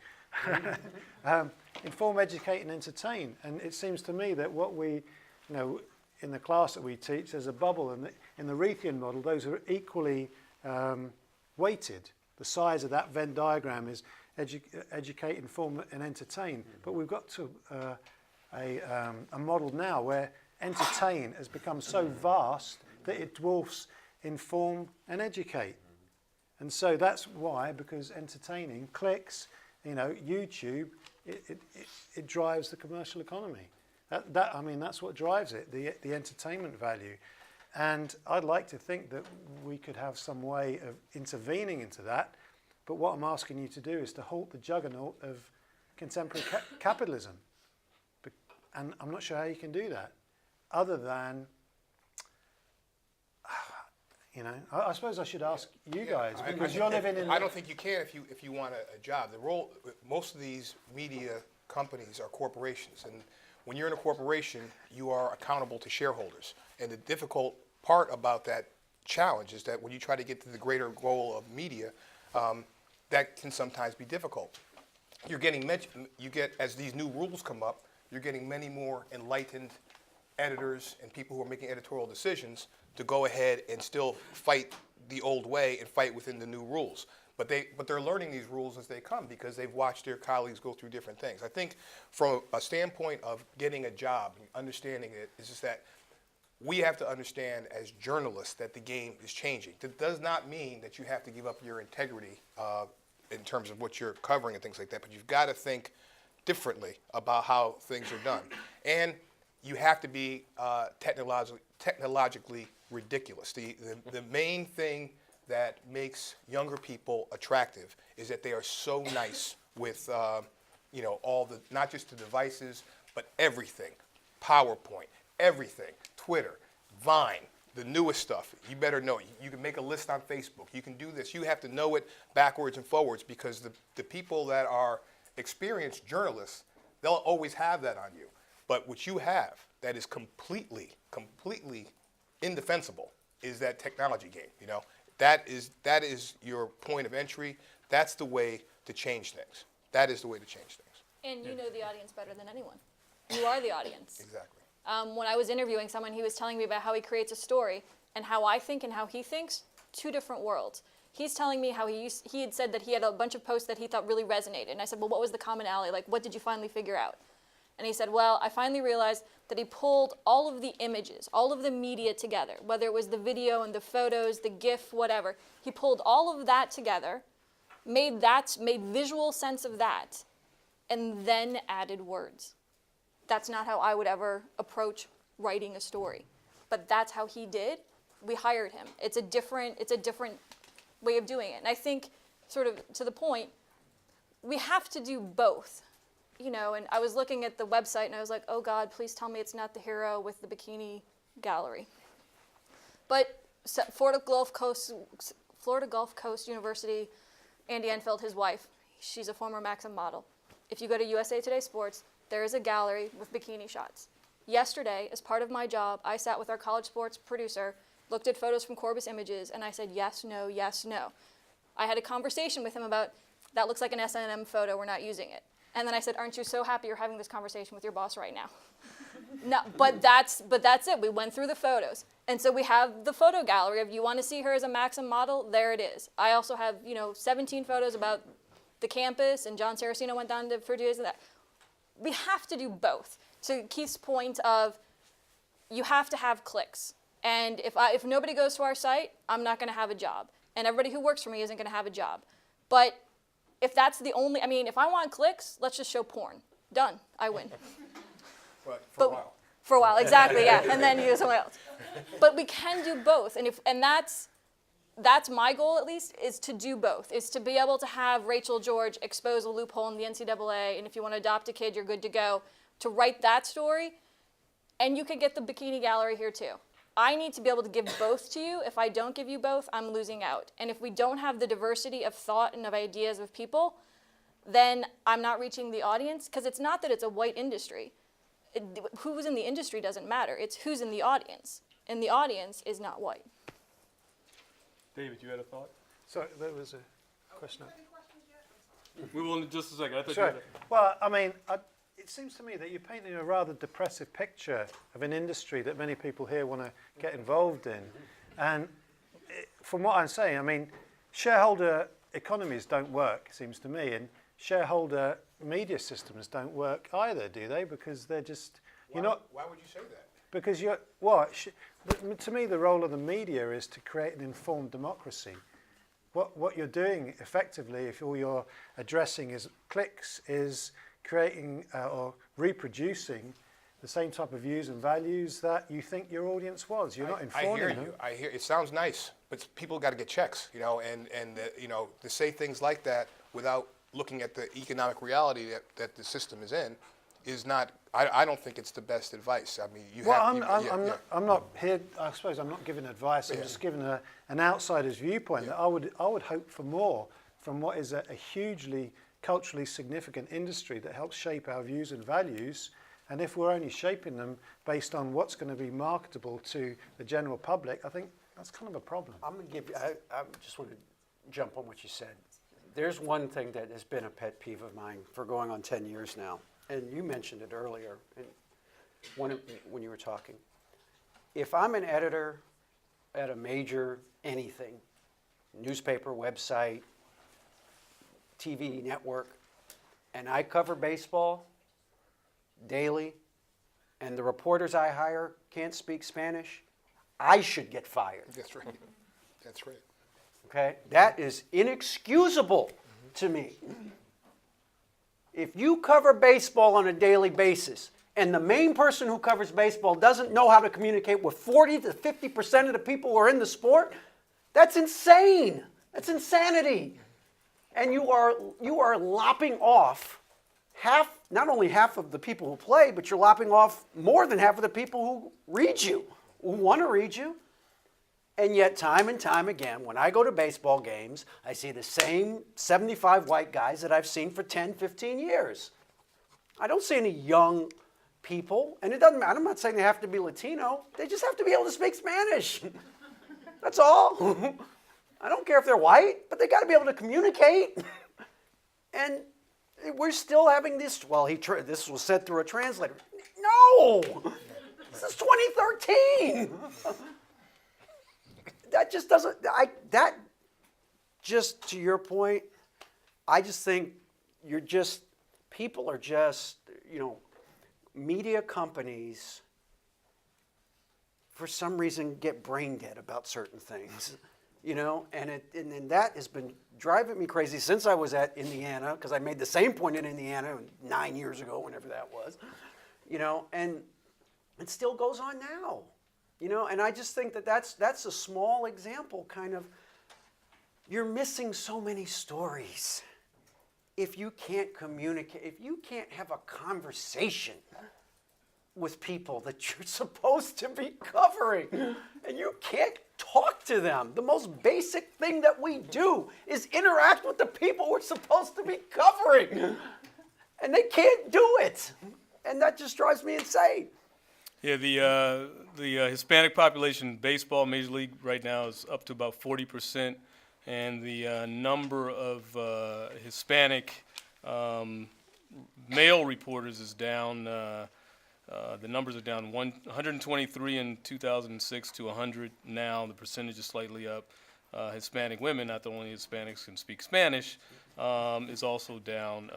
Inform, educate, and entertain. And it seems to me that what we, in the class that we teach, there's a bubble. And in the Reithian model, those are equally weighted. The size of that Venn diagram is educate, inform, and entertain. But we've got to a model now where entertain has become so vast that it dwarfs inform and educate. And so that's why, because entertaining, clicks, YouTube, it drives the commercial economy. That's what drives it, the entertainment value. And I'd like to think that we could have some way of intervening into that. But what I'm asking you to do is to halt the juggernaut of contemporary capitalism. And I'm not sure how you can do that, other than, I suppose I should ask you guys, because you're living in... I don't think you can if you want a job. Most of these media companies are corporations, and when you're in a corporation, you are accountable to shareholders. And the difficult part about that challenge is that when you try to get to the greater goal of media, that can sometimes be difficult. As these new rules come up, you're getting many more enlightened editors and people who are making editorial decisions to go ahead and still fight the old way and fight within the new rules. But they're learning these rules as they come, because they've watched their colleagues go through different things. I think from a standpoint of getting a job, understanding it, is just that we have to understand as journalists that the game is changing. That does not mean that you have to give up your integrity in terms of what you're covering and things like that, but you've got to think differently about how things are done. And you have to be technologically ridiculous. The main thing that makes younger people attractive is that they are so nice with all the, not just the devices, but everything. PowerPoint, everything. Twitter, Vine, the newest stuff. You better know it. You can make a list on Facebook. You can do this. You have to know it backwards and forwards, because the people that are experienced journalists, they'll always have that on you. But what you have that is completely indefensible is that technology game. You know, that is your point of entry. That's the way to change things. That is the way to change things. And you know the audience better than anyone. You are the audience. Exactly. When I was interviewing someone, he was telling me about how he creates a story and how I think and how he thinks, two different worlds. He's telling me how he had said that he had a bunch of posts that he thought really resonated. And I said, well, what was the commonality? Like, what did you finally figure out? And he said, well, I finally realized that he pulled all of the images, all of the media together, whether it was the video and the photos, the GIF, whatever. He pulled all of that together, made visual sense of that, and then added words. That's not how I would ever approach writing a story, but that's how he did. We hired him. It's a different way of doing it. And I think, sort of to the point, we have to do both. You know, and I was looking at the website and I was like, oh God, please tell me it's not the hero with the bikini gallery. But Florida Gulf Coast University, Andy Enfield, his wife, she's a former Maxim model. If you go to USA Today Sports, there is a gallery with bikini shots. Yesterday, as part of my job, I sat with our college sports producer, looked at photos from Corbis Images, and I said, yes, no, yes, no. I had a conversation with him about, that looks like an S&M photo, we're not using it. And then I said, aren't you so happy you're having this conversation with your boss right now? No, but that's it. We went through the photos. And so we have the photo gallery. If you want to see her as a Maxim model, there it is. I also have, 17 photos about the campus, and John Saraceno went down for 2 days of that. We have to do both. To Keith's point of, you have to have clicks. And if nobody goes to our site, I'm not going to have a job. And everybody who works for me isn't going to have a job. But if that's the only, if I want clicks, let's just show porn. Done. I win. But for a while. For a while, exactly, yeah. And then you do something else. But we can do both. And that's my goal, at least, is to do both, is to be able to have Rachel George expose a loophole in the NCAA, and if you want to adopt a kid, you're good to go, to write that story, and you could get the bikini gallery here too. I need to be able to give both to you. If I don't give you both, I'm losing out. And if we don't have the diversity of thought and of ideas of people, then I'm not reaching the audience, because it's not that it's a white industry. Who's in the industry doesn't matter. It's who's in the audience, and the audience is not white. David, you had a thought? So there was a question. We will in just a second. I thought you Sure. had Well, it seems to me that you're painting a rather depressive picture of an industry that many people here want to get involved in. And from what I'm saying, shareholder economies don't work, it seems to me, and shareholder media systems don't work either, do they? Because they're just, Why would you say that? because to me, the role of the media is to create an informed democracy. What you're doing effectively, if all you're addressing is clicks, is creating or reproducing the same type of views and values that you think your audience was. You're not informing them. I hear you. It sounds nice, but people got to get checks, and to say things like that without looking at the economic reality that the system is in is not. I don't think it's the best advice. I'm not here. I suppose I'm not giving advice. I'm just giving an outsider's viewpoint. That I would hope for more from what is a hugely culturally significant industry that helps shape our views and values. And if we're only shaping them based on what's going to be marketable to the general public, I think that's kind of a problem. I'm going to give you, I just want to jump on what you said. There's one thing that has been a pet peeve of mine for going on 10 years now, and you mentioned it earlier when you were talking. If I'm an editor at a major anything, newspaper, website, TV network, and I cover baseball daily, and the reporters I hire can't speak Spanish, I should get fired. That's right. That's right. Okay? That is inexcusable to me. If you cover baseball on a daily basis, and the main person who covers baseball doesn't know how to communicate with 40 to 50% of the people who are in the sport, that's insane. That's insanity. And you are lopping off not only half of the people who play, but you're lopping off more than half of the people who read you, who want to read you. And yet, time and time again, when I go to baseball games, I see the same 75 white guys that I've seen for 10, 15 years. I don't see any young people, and it doesn't matter. I'm not saying they have to be Latino. They just have to be able to speak Spanish. That's all. I don't care if they're white, but they got to be able to communicate. And we're still having this, well, this was said through a translator. No! This is 2013! That just doesn't, just to your point, I just think people are just, media companies, for some reason, get brain dead about certain things, and that has been driving me crazy since I was at Indiana, because I made the same point in Indiana 9 years ago, whenever that was, and it still goes on now. And I just think that's a small example, kind of, you're missing so many stories if you can't communicate, if you can't have a conversation with people that you're supposed to be covering, and you can't talk to them. The most basic thing that we do is interact with the people we're supposed to be covering, and they can't do it, and that just drives me insane. Yeah, the Hispanic population in baseball, Major League right now, is up to about 40%, and the number of Hispanic male reporters is down. The numbers are down 123 in 2006 to 100 now. The percentage is slightly up. Hispanic women, not the only Hispanics can speak Spanish, is also down,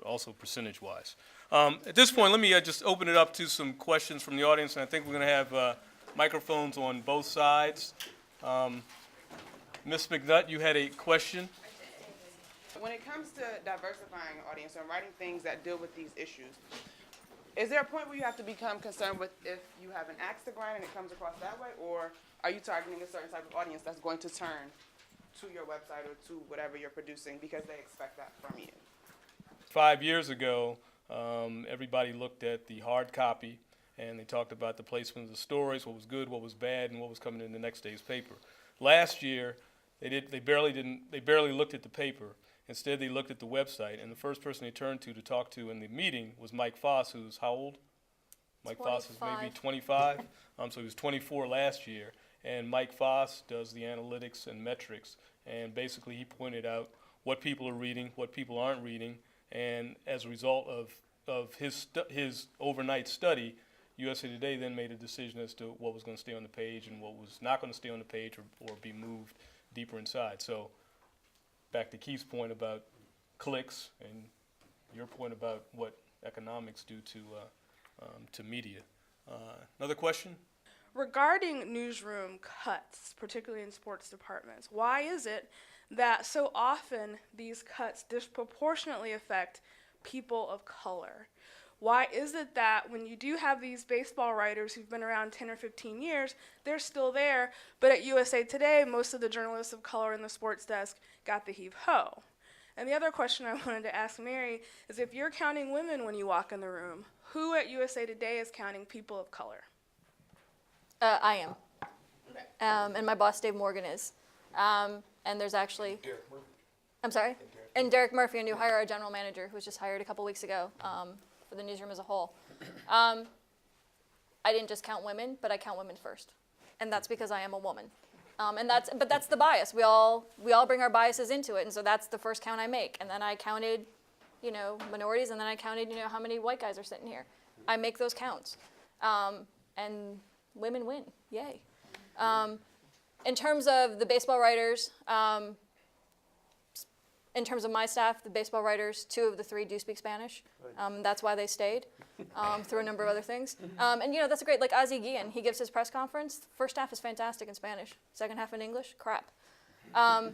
also percentage-wise. At this point, let me just open it up to some questions from the audience, and I think we're going to have microphones on both sides. Ms. McNutt, you had a question? When it comes to diversifying an audience and writing things that deal with these issues, is there a point where you have to become concerned with if you have an axe to grind and it comes across that way, or are you targeting a certain type of audience that's going to turn to your website or to whatever you're producing because they expect that from you? 5 years ago, everybody looked at the hard copy and they talked about the placement of the stories, what was good, what was bad, and what was coming in the next day's paper. Last year, they barely looked at the paper. Instead, they looked at the website, and the first person they turned to talk to in the meeting was Mike Foss, who's how old? Mike Foss is maybe 25. So he was 24 last year, and Mike Foss does the analytics and metrics, and basically he pointed out what people are reading, what people aren't reading, and as a result of his overnight study, USA Today then made a decision as to what was going to stay on the page and what was not going to stay on the page or be moved deeper inside. So back to Keith's point about clicks and your point about what economics do to media. Another question? Regarding newsroom cuts, particularly in sports departments, why is it that so often these cuts disproportionately affect people of color? Why is it that when you do have these baseball writers who've been around 10 or 15 years, they're still there, but at USA Today, most of the journalists of color in the sports desk got the heave-ho? And the other question I wanted to ask Mary is, if you're counting women when you walk in the room, who at USA Today is counting people of color? I am. Okay. And my boss, Dave Morgan, is. And there's actually... Derek Murphy. I'm sorry? And Derek Murphy, a new hire, our general manager, who was just hired a couple weeks ago for the newsroom as a whole. I didn't just count women, but I count women first. And that's because I am a woman. But that's the bias. We all bring our biases into it, and so that's the first count I make. And then I counted, minorities, and then I counted, how many white guys are sitting here. I make those counts. And women win, yay. In terms of the baseball writers, in terms of my staff, the baseball writers, 2 of the 3 do speak Spanish. That's why they stayed, through a number of other things. And that's great, like Ozzie Guillen, he gives his press conference. First half is fantastic in Spanish. Second half in English, crap. I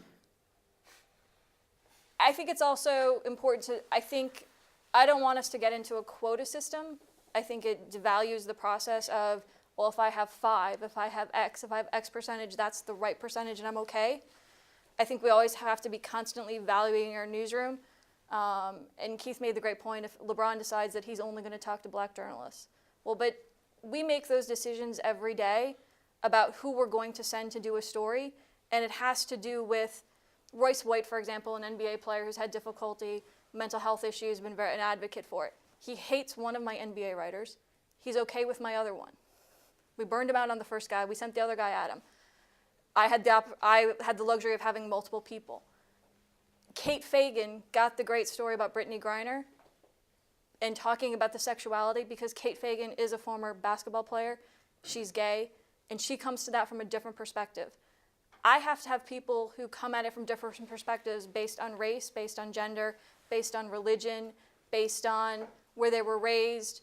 think it's also important I don't want us to get into a quota system. I think it devalues the process of, well, if I have 5, if I have X percentage, that's the right percentage and I'm okay. I think we always have to be constantly evaluating our newsroom. And Keith made the great point, if LeBron decides that he's only going to talk to black journalists. Well, but we make those decisions every day about who we're going to send to do a story, and it has to do with Royce White, for example, an NBA player who's had difficulty, mental health issues, been an advocate for it. He hates one of my NBA writers. He's okay with my other one. We burned him out on the first guy. We sent the other guy at him. I had the luxury of having multiple people. Kate Fagan got the great story about Brittany Griner and talking about the sexuality because Kate Fagan is a former basketball player. She's gay, and she comes to that from a different perspective. I have to have people who come at it from different perspectives based on race, based on gender, based on religion, based on where they were raised.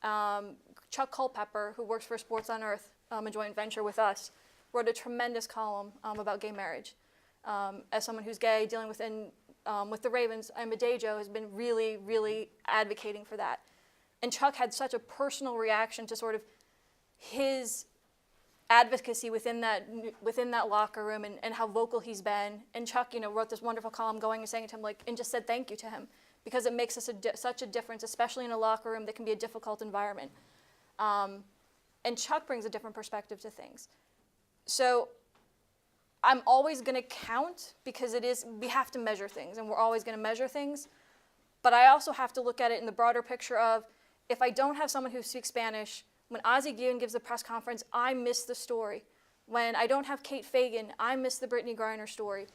Chuck Culpepper, who works for Sports on Earth, a joint venture with us, wrote a tremendous column about gay marriage. As someone who's gay, dealing with the Ravens, Emma Dejo has been really, really advocating for that. And Chuck had such a personal reaction to sort of his advocacy within that locker room and how vocal he's been. And Chuck, wrote this wonderful column going and saying to him, and just said thank you to him because it makes such a difference, especially in a locker room that can be a difficult environment. And Chuck brings a different perspective to things. So I'm always going to count because we have to measure things, and we're always going to measure things. But I also have to look at it in the broader picture of if I don't have someone who speaks Spanish, when Ozzie Guillen gives a press conference, I miss the story. When I don't have Kate Fagan, I miss the Brittany Griner story.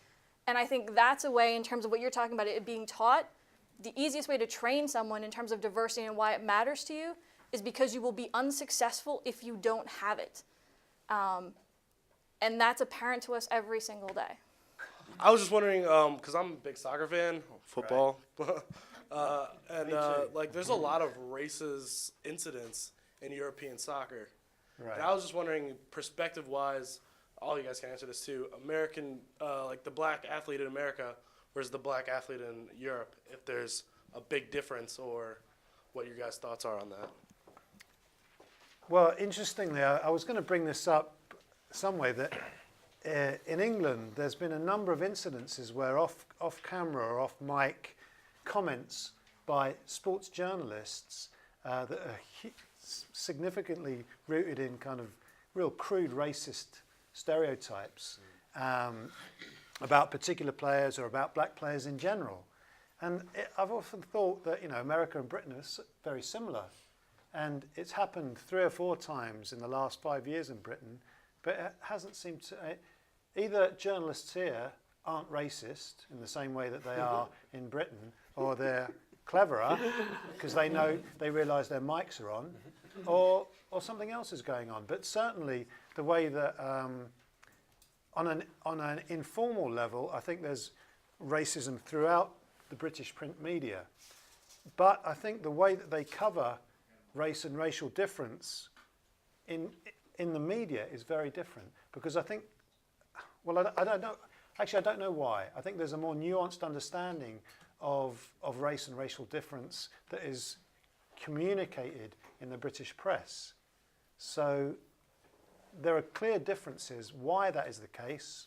And I think that's a way, in terms of what you're talking about, it being taught, the easiest way to train someone in terms of diversity and why it matters to you is because you will be unsuccessful if you don't have it. And that's apparent to us every single day. I was just wondering, because I'm a big soccer fan, football, and there's a lot of racist incidents in European soccer. Right. And I was just wondering, perspective-wise, all you guys can answer this too, American, the black athlete in America versus the black athlete in Europe, if there's a big difference or what your guys' thoughts are on that. Well, interestingly, I was going to bring this up some way that in England there's been a number of incidences where off camera or off mic comments by sports journalists that are significantly rooted in kind of real crude racist stereotypes about particular players or about black players in general. And I've often thought that America and Britain are very similar. And it's happened 3 or 4 times in the last 5 years in Britain, but it hasn't seemed to. Either journalists here aren't racist in the same way that they are in Britain, or they're cleverer because they realise their mics are on, or something else is going on. But certainly the way that on an informal level, I think there's racism throughout the British print media. But I think the way that they cover race and racial difference in the media is very different, because I think, well, I don't know. Actually, I don't know why. I think there's a more nuanced understanding of race and racial difference that is communicated in the British press. So there are clear differences why that is the case.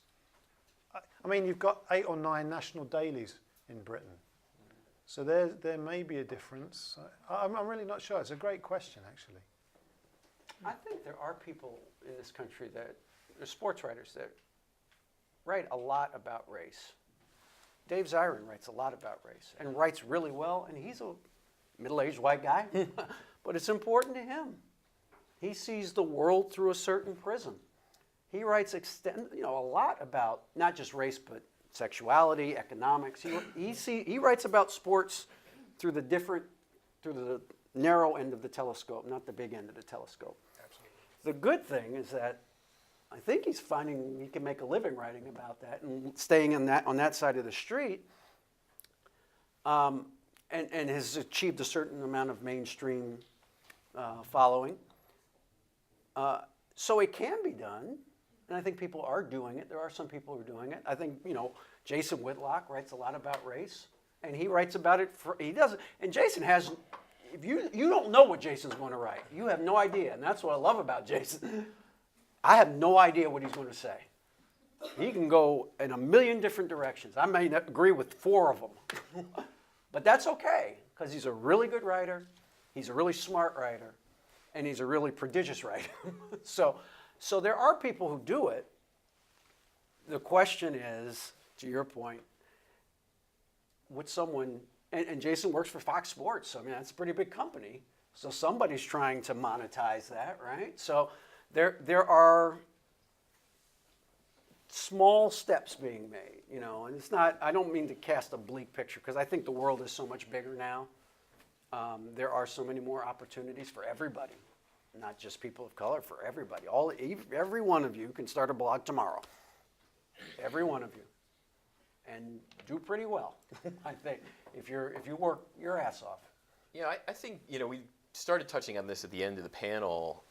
I mean, you've got 8 or 9 national dailies in Britain. So there may be a difference. I'm really not sure. It's a great question, actually. I think there are people in this country there's sports writers that write a lot about race. Dave Zirin writes a lot about race and writes really well, and he's a middle-aged white guy, but it's important to him. He sees the world through a certain prism. He writes a lot about not just race, but sexuality, economics. He writes about sports through the narrow end of the telescope, not the big end of the telescope. Absolutely. The good thing is that I think he's finding he can make a living writing about that and staying on that side of the street, and has achieved a certain amount of mainstream following. So it can be done. And I think people are doing it. There are some people who are doing it. I think, Jason Whitlock writes a lot about race, and he writes about it. He doesn't. And Jason has. If you don't know what Jason's going to write, you have no idea, and that's what I love about Jason. I have no idea what he's going to say. He can go in a million different directions. I may not agree with 4 of them, but that's okay because he's a really good writer. He's a really smart writer, and he's a really prodigious writer. So. So there are people who do it. The question is, to your point, would someone, and Jason works for Fox Sports, so I mean, that's a pretty big company. So somebody's trying to monetize that, right? So there are small steps being made, you know, and it's not, I don't mean to cast a bleak picture because I think the world is so much bigger now. There are so many more opportunities for everybody, not just people of color, for everybody. Every one of you can start a blog tomorrow. Every one of you. And do pretty well, I think, if you work your ass off. Yeah, I think, you know, we started touching on this at the end of the panel.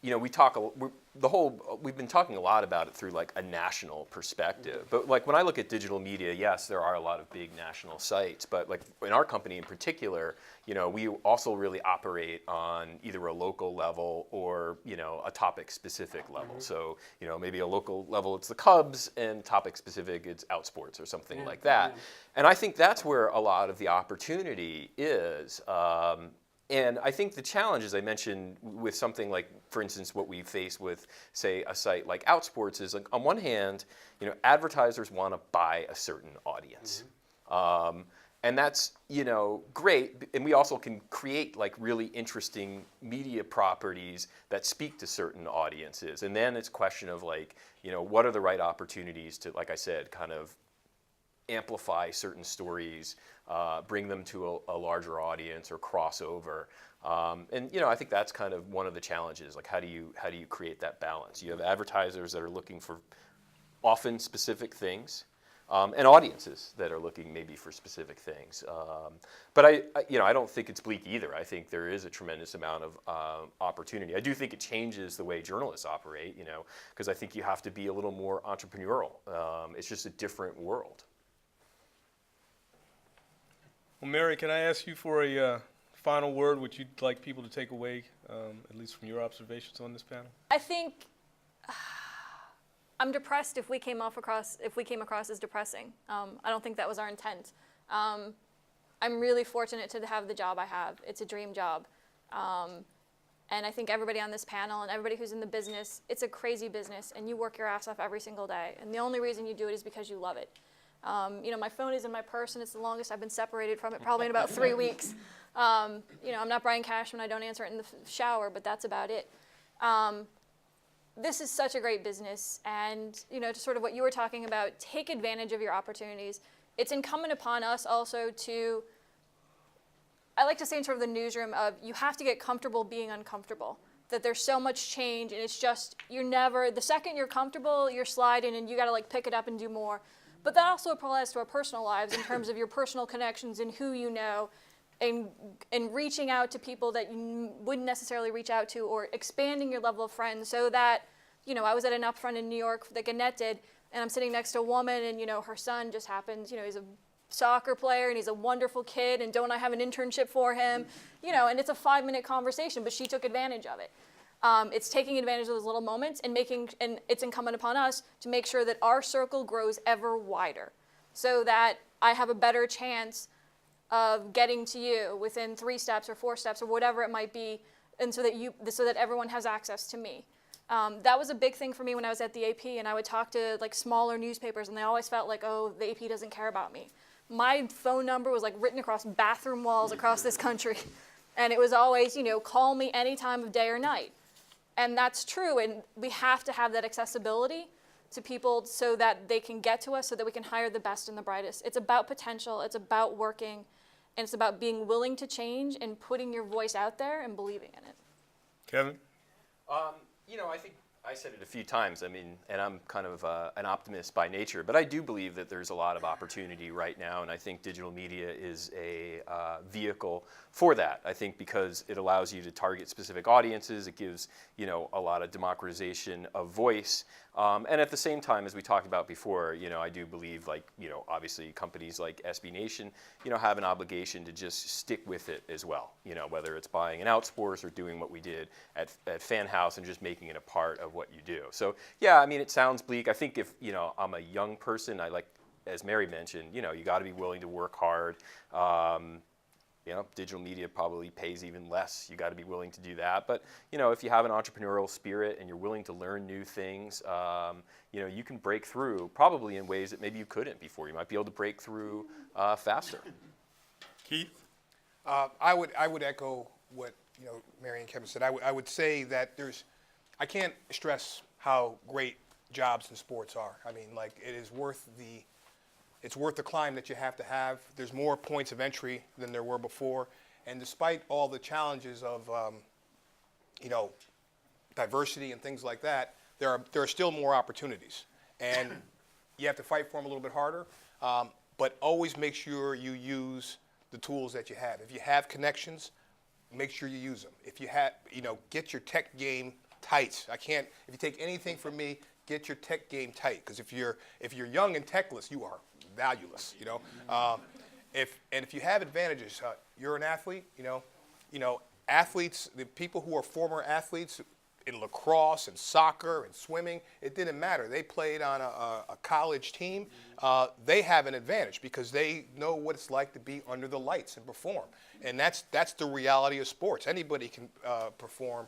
You know, we've been talking a lot about it through like a national perspective. But like when I look at digital media, yes, there are a lot of big national sites. But like in our company in particular, you know, we also really operate on either a local level or, you know, a topic specific level. So, you know, maybe a local level it's the Cubs and topic specific it's Outsports or something like that. And I think that's where a lot of the opportunity is. And I think the challenge, as I mentioned, with something like, for instance, what we face with, say, a site like Outsports is, like, on one hand, you know, advertisers want to buy a certain audience. And that's, you know, great. And we also can create, like, really interesting media properties that speak to certain audiences. And then it's a question of, like, you know, what are the right opportunities to, like I said, kind of amplify certain stories, bring them to a larger audience or crossover. And you know, I think that's kind of one of the challenges. Like, how do you create that balance? You have advertisers that are looking for often specific things, and audiences that are looking maybe for specific things. But I don't think it's bleak either. I think there is a tremendous amount of opportunity. I do think it changes the way journalists operate. You know, because I think you have to be a little more entrepreneurial. It's just a different world. Well, Mary, can I ask you for a final word, which you'd like people to take away, at least from your observations on this panel? I think I'm depressed if we came across as depressing. I don't think that was our intent. I'm really fortunate to have the job I have. It's a dream job. And I think everybody on this panel and everybody who's in the business, it's a crazy business, and you work your ass off every single day. And the only reason you do it is because you love it. You know, my phone is in my purse, and it's the longest I've been separated from it, probably in about 3 weeks. You know, I'm not Brian Cashman. I don't answer it in the shower, but that's about it. This is such a great business, and, you know, to sort of what you were talking about, take advantage of your opportunities. It's incumbent upon us also to, I like to say in sort of the newsroom of, you have to get comfortable being uncomfortable. That there's so much change, and it's just, the second you're comfortable, you're sliding, and you got to like pick it up and do more. But that also applies to our personal lives in terms of your personal connections and who you know, and reaching out to people that you wouldn't necessarily reach out to, or expanding your level of friends so that, you know, I was at an upfront in New York that Gannett did, and I'm sitting next to a woman, and, you know, her son just happens, you know, he's a soccer player and he's a wonderful kid, and don't I have an internship for him? You know, and it's a 5-minute conversation, but she took advantage of it. It's taking advantage of those little moments and it's incumbent upon us to make sure that our circle grows ever wider, so that I have a better chance of getting to you within 3 steps or 4 steps or whatever it might be, and so that everyone has access to me. That was a big thing for me when I was at the AP, and I would talk to like smaller newspapers, and they always felt like, oh, the AP doesn't care about me. My phone number was like written across bathroom walls across this country, and it was always, you know, call me any time of day or night. And that's true, and we have to have that accessibility to people so that they can get to us, so that we can hire the best and the brightest. It's about potential, it's about working, and it's about being willing to change and putting your voice out there and believing in it. Kevin? You know, I think I said it a few times, I mean, and I'm kind of an optimist by nature, but I do believe that there's a lot of opportunity right now, and I think digital media is a vehicle for that. I think because it allows you to target specific audiences, it gives, you know, a lot of democratization of voice, and at the same time, as we talked about before, you know, I do believe, like, you know, obviously companies like SB Nation, you know, have an obligation to just stick with it as well, you know, whether it's buying an Outsports or doing what we did at Fan House and just making it a part of what you do. So yeah, I mean, it sounds bleak. I think if, you know, I'm a young person, I like, as Mary mentioned, you know, you got to be willing to work hard. You know, digital media probably pays even less. You got to be willing to do that. But you know, if you have an entrepreneurial spirit and you're willing to learn new things, you know, you can break through probably in ways that maybe you couldn't before. You might be able to break through faster. Keith? I would echo what Mary and Kevin said. I would say that I can't stress how great jobs in sports are. I mean, like, it's worth the climb that you have to have. There's more points of entry than there were before, and despite all the challenges of diversity and things like that, there are still more opportunities, and you have to fight for them a little bit harder. But always make sure you use the tools that you have. If you have connections, make sure you use them. If you have, get your tech game tight. If you take anything from me, get your tech game tight. Because if you're young and techless, you are valueless. If you have advantages, you're an athlete. Athletes, the people who are former athletes in lacrosse and soccer and swimming, it didn't matter. They played on a college team. They have an advantage because they know what it's like to be under the lights and perform. And that's the reality of sports. Anybody can perform,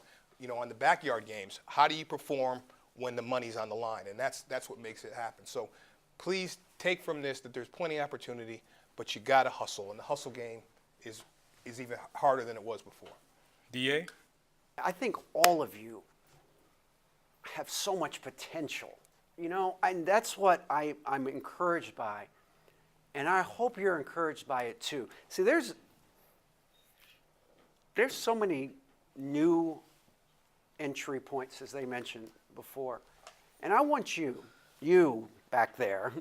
on the backyard games. How do you perform when the money's on the line? And that's what makes it happen. So please take from this that there's plenty of opportunity, but you got to hustle. And the hustle game is even harder than it was before. DA? I think all of you have so much potential, and that's what I'm encouraged by. And I hope you're encouraged by it too. See, there's so many new entry points, as they mentioned before. And I want you back there,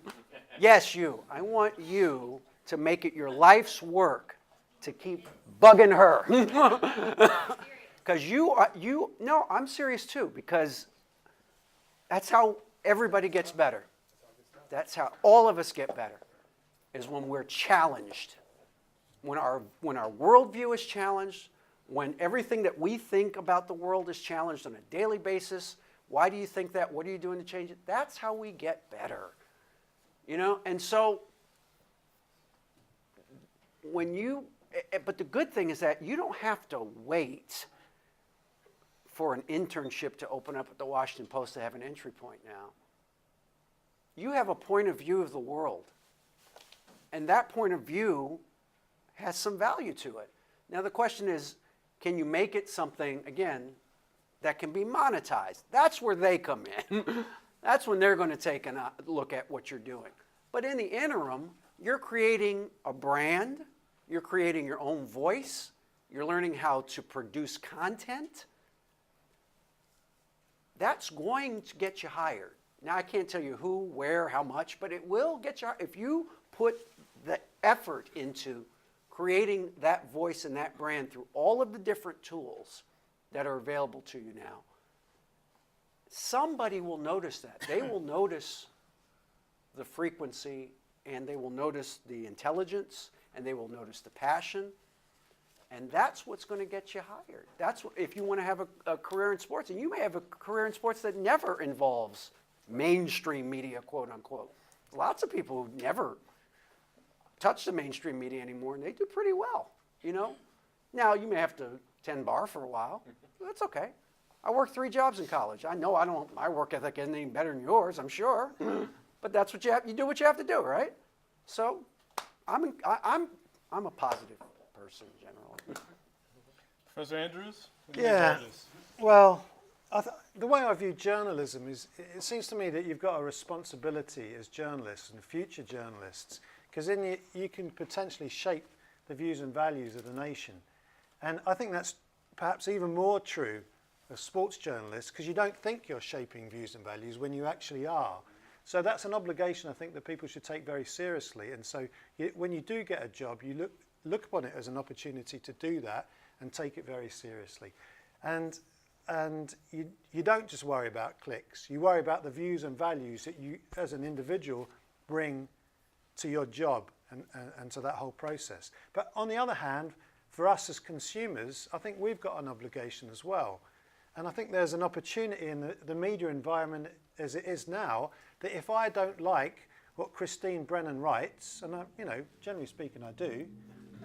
yes, you, I want you to make it your life's work to keep bugging her. Because no, I'm serious too, because that's how everybody gets better. That's how all of us get better, is when we're challenged. When our worldview is challenged, when everything that we think about the world is challenged on a daily basis. Why do you think that? What are you doing to change it? That's how we get better. And so but the good thing is that you don't have to wait for an internship to open up at the Washington Post to have an entry point now. You have a point of view of the world, and that point of view has some value to it. Now the question is, can you make it something, again, that can be monetized? That's where they come in. That's when they're going to take a look at what you're doing. But in the interim, you're creating a brand, you're creating your own voice, you're learning how to produce content. That's going to get you hired. Now, I can't tell you who, where, how much, but it will get you hired. If you put the effort into creating that voice and that brand through all of the different tools that are available to you now, somebody will notice that. They will notice the frequency, and they will notice the intelligence, and they will notice the passion. And that's what's going to get you hired. That's what, if you want to have a career in sports, and you may have a career in sports that never involves mainstream media, quote unquote. Lots of people who never touch the mainstream media anymore, and they do pretty well, Now, you may have to tend bar for a while. That's okay. I worked 3 jobs in college. I know my work ethic isn't any better than yours, I'm sure. But that's what you do what you have to do, right? So I'm a positive person generally. Professor Andrews? Yeah. Well, the way I view journalism is, it seems to me that you've got a responsibility as journalists and future journalists, because then you can potentially shape the views and values of the nation. And I think that's perhaps even more true of sports journalists, because you don't think you're shaping views and values when you actually are. So that's an obligation I think that people should take very seriously. And so when you do get a job, you look upon it as an opportunity to do that and take it very seriously. And you don't just worry about clicks. You worry about the views and values that you as an individual bring to your job and to that whole process. But on the other hand, for us as consumers, I think we've got an obligation as well. And I think there's an opportunity in the media environment as it is now, that if I don't like what Christine Brennan writes, and generally speaking I do,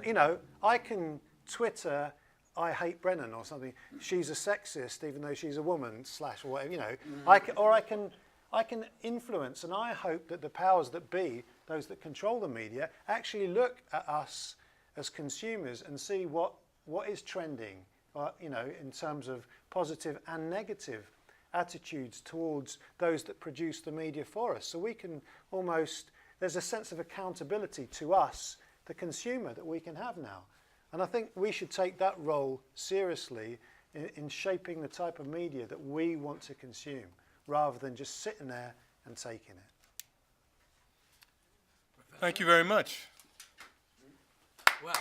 you know, I can Twitter, I hate Brennan or something. She's a sexist, even though she's a woman / or whatever. You know, I can influence, and I hope that the powers that be, those that control the media, actually look at us as consumers and see what is trending, you know, in terms of positive and negative attitudes towards those that produce the media for us. So we can almost, there's a sense of accountability to us, the consumer, that we can have now. And I think we should take that role seriously in shaping the type of media that we want to consume, rather than just sitting there and taking it. Thank you very much. Well,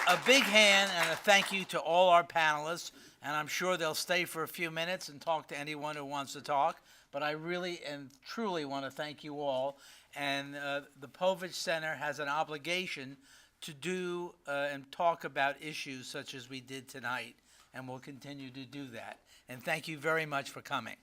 a big hand and a thank you to all our panelists, and I'm sure they'll stay for a few minutes and talk to anyone who wants to talk. But I really and truly want to thank you all. And the Povich Center has an obligation to do and talk about issues such as we did tonight, and we'll continue to do that. And thank you very much for coming.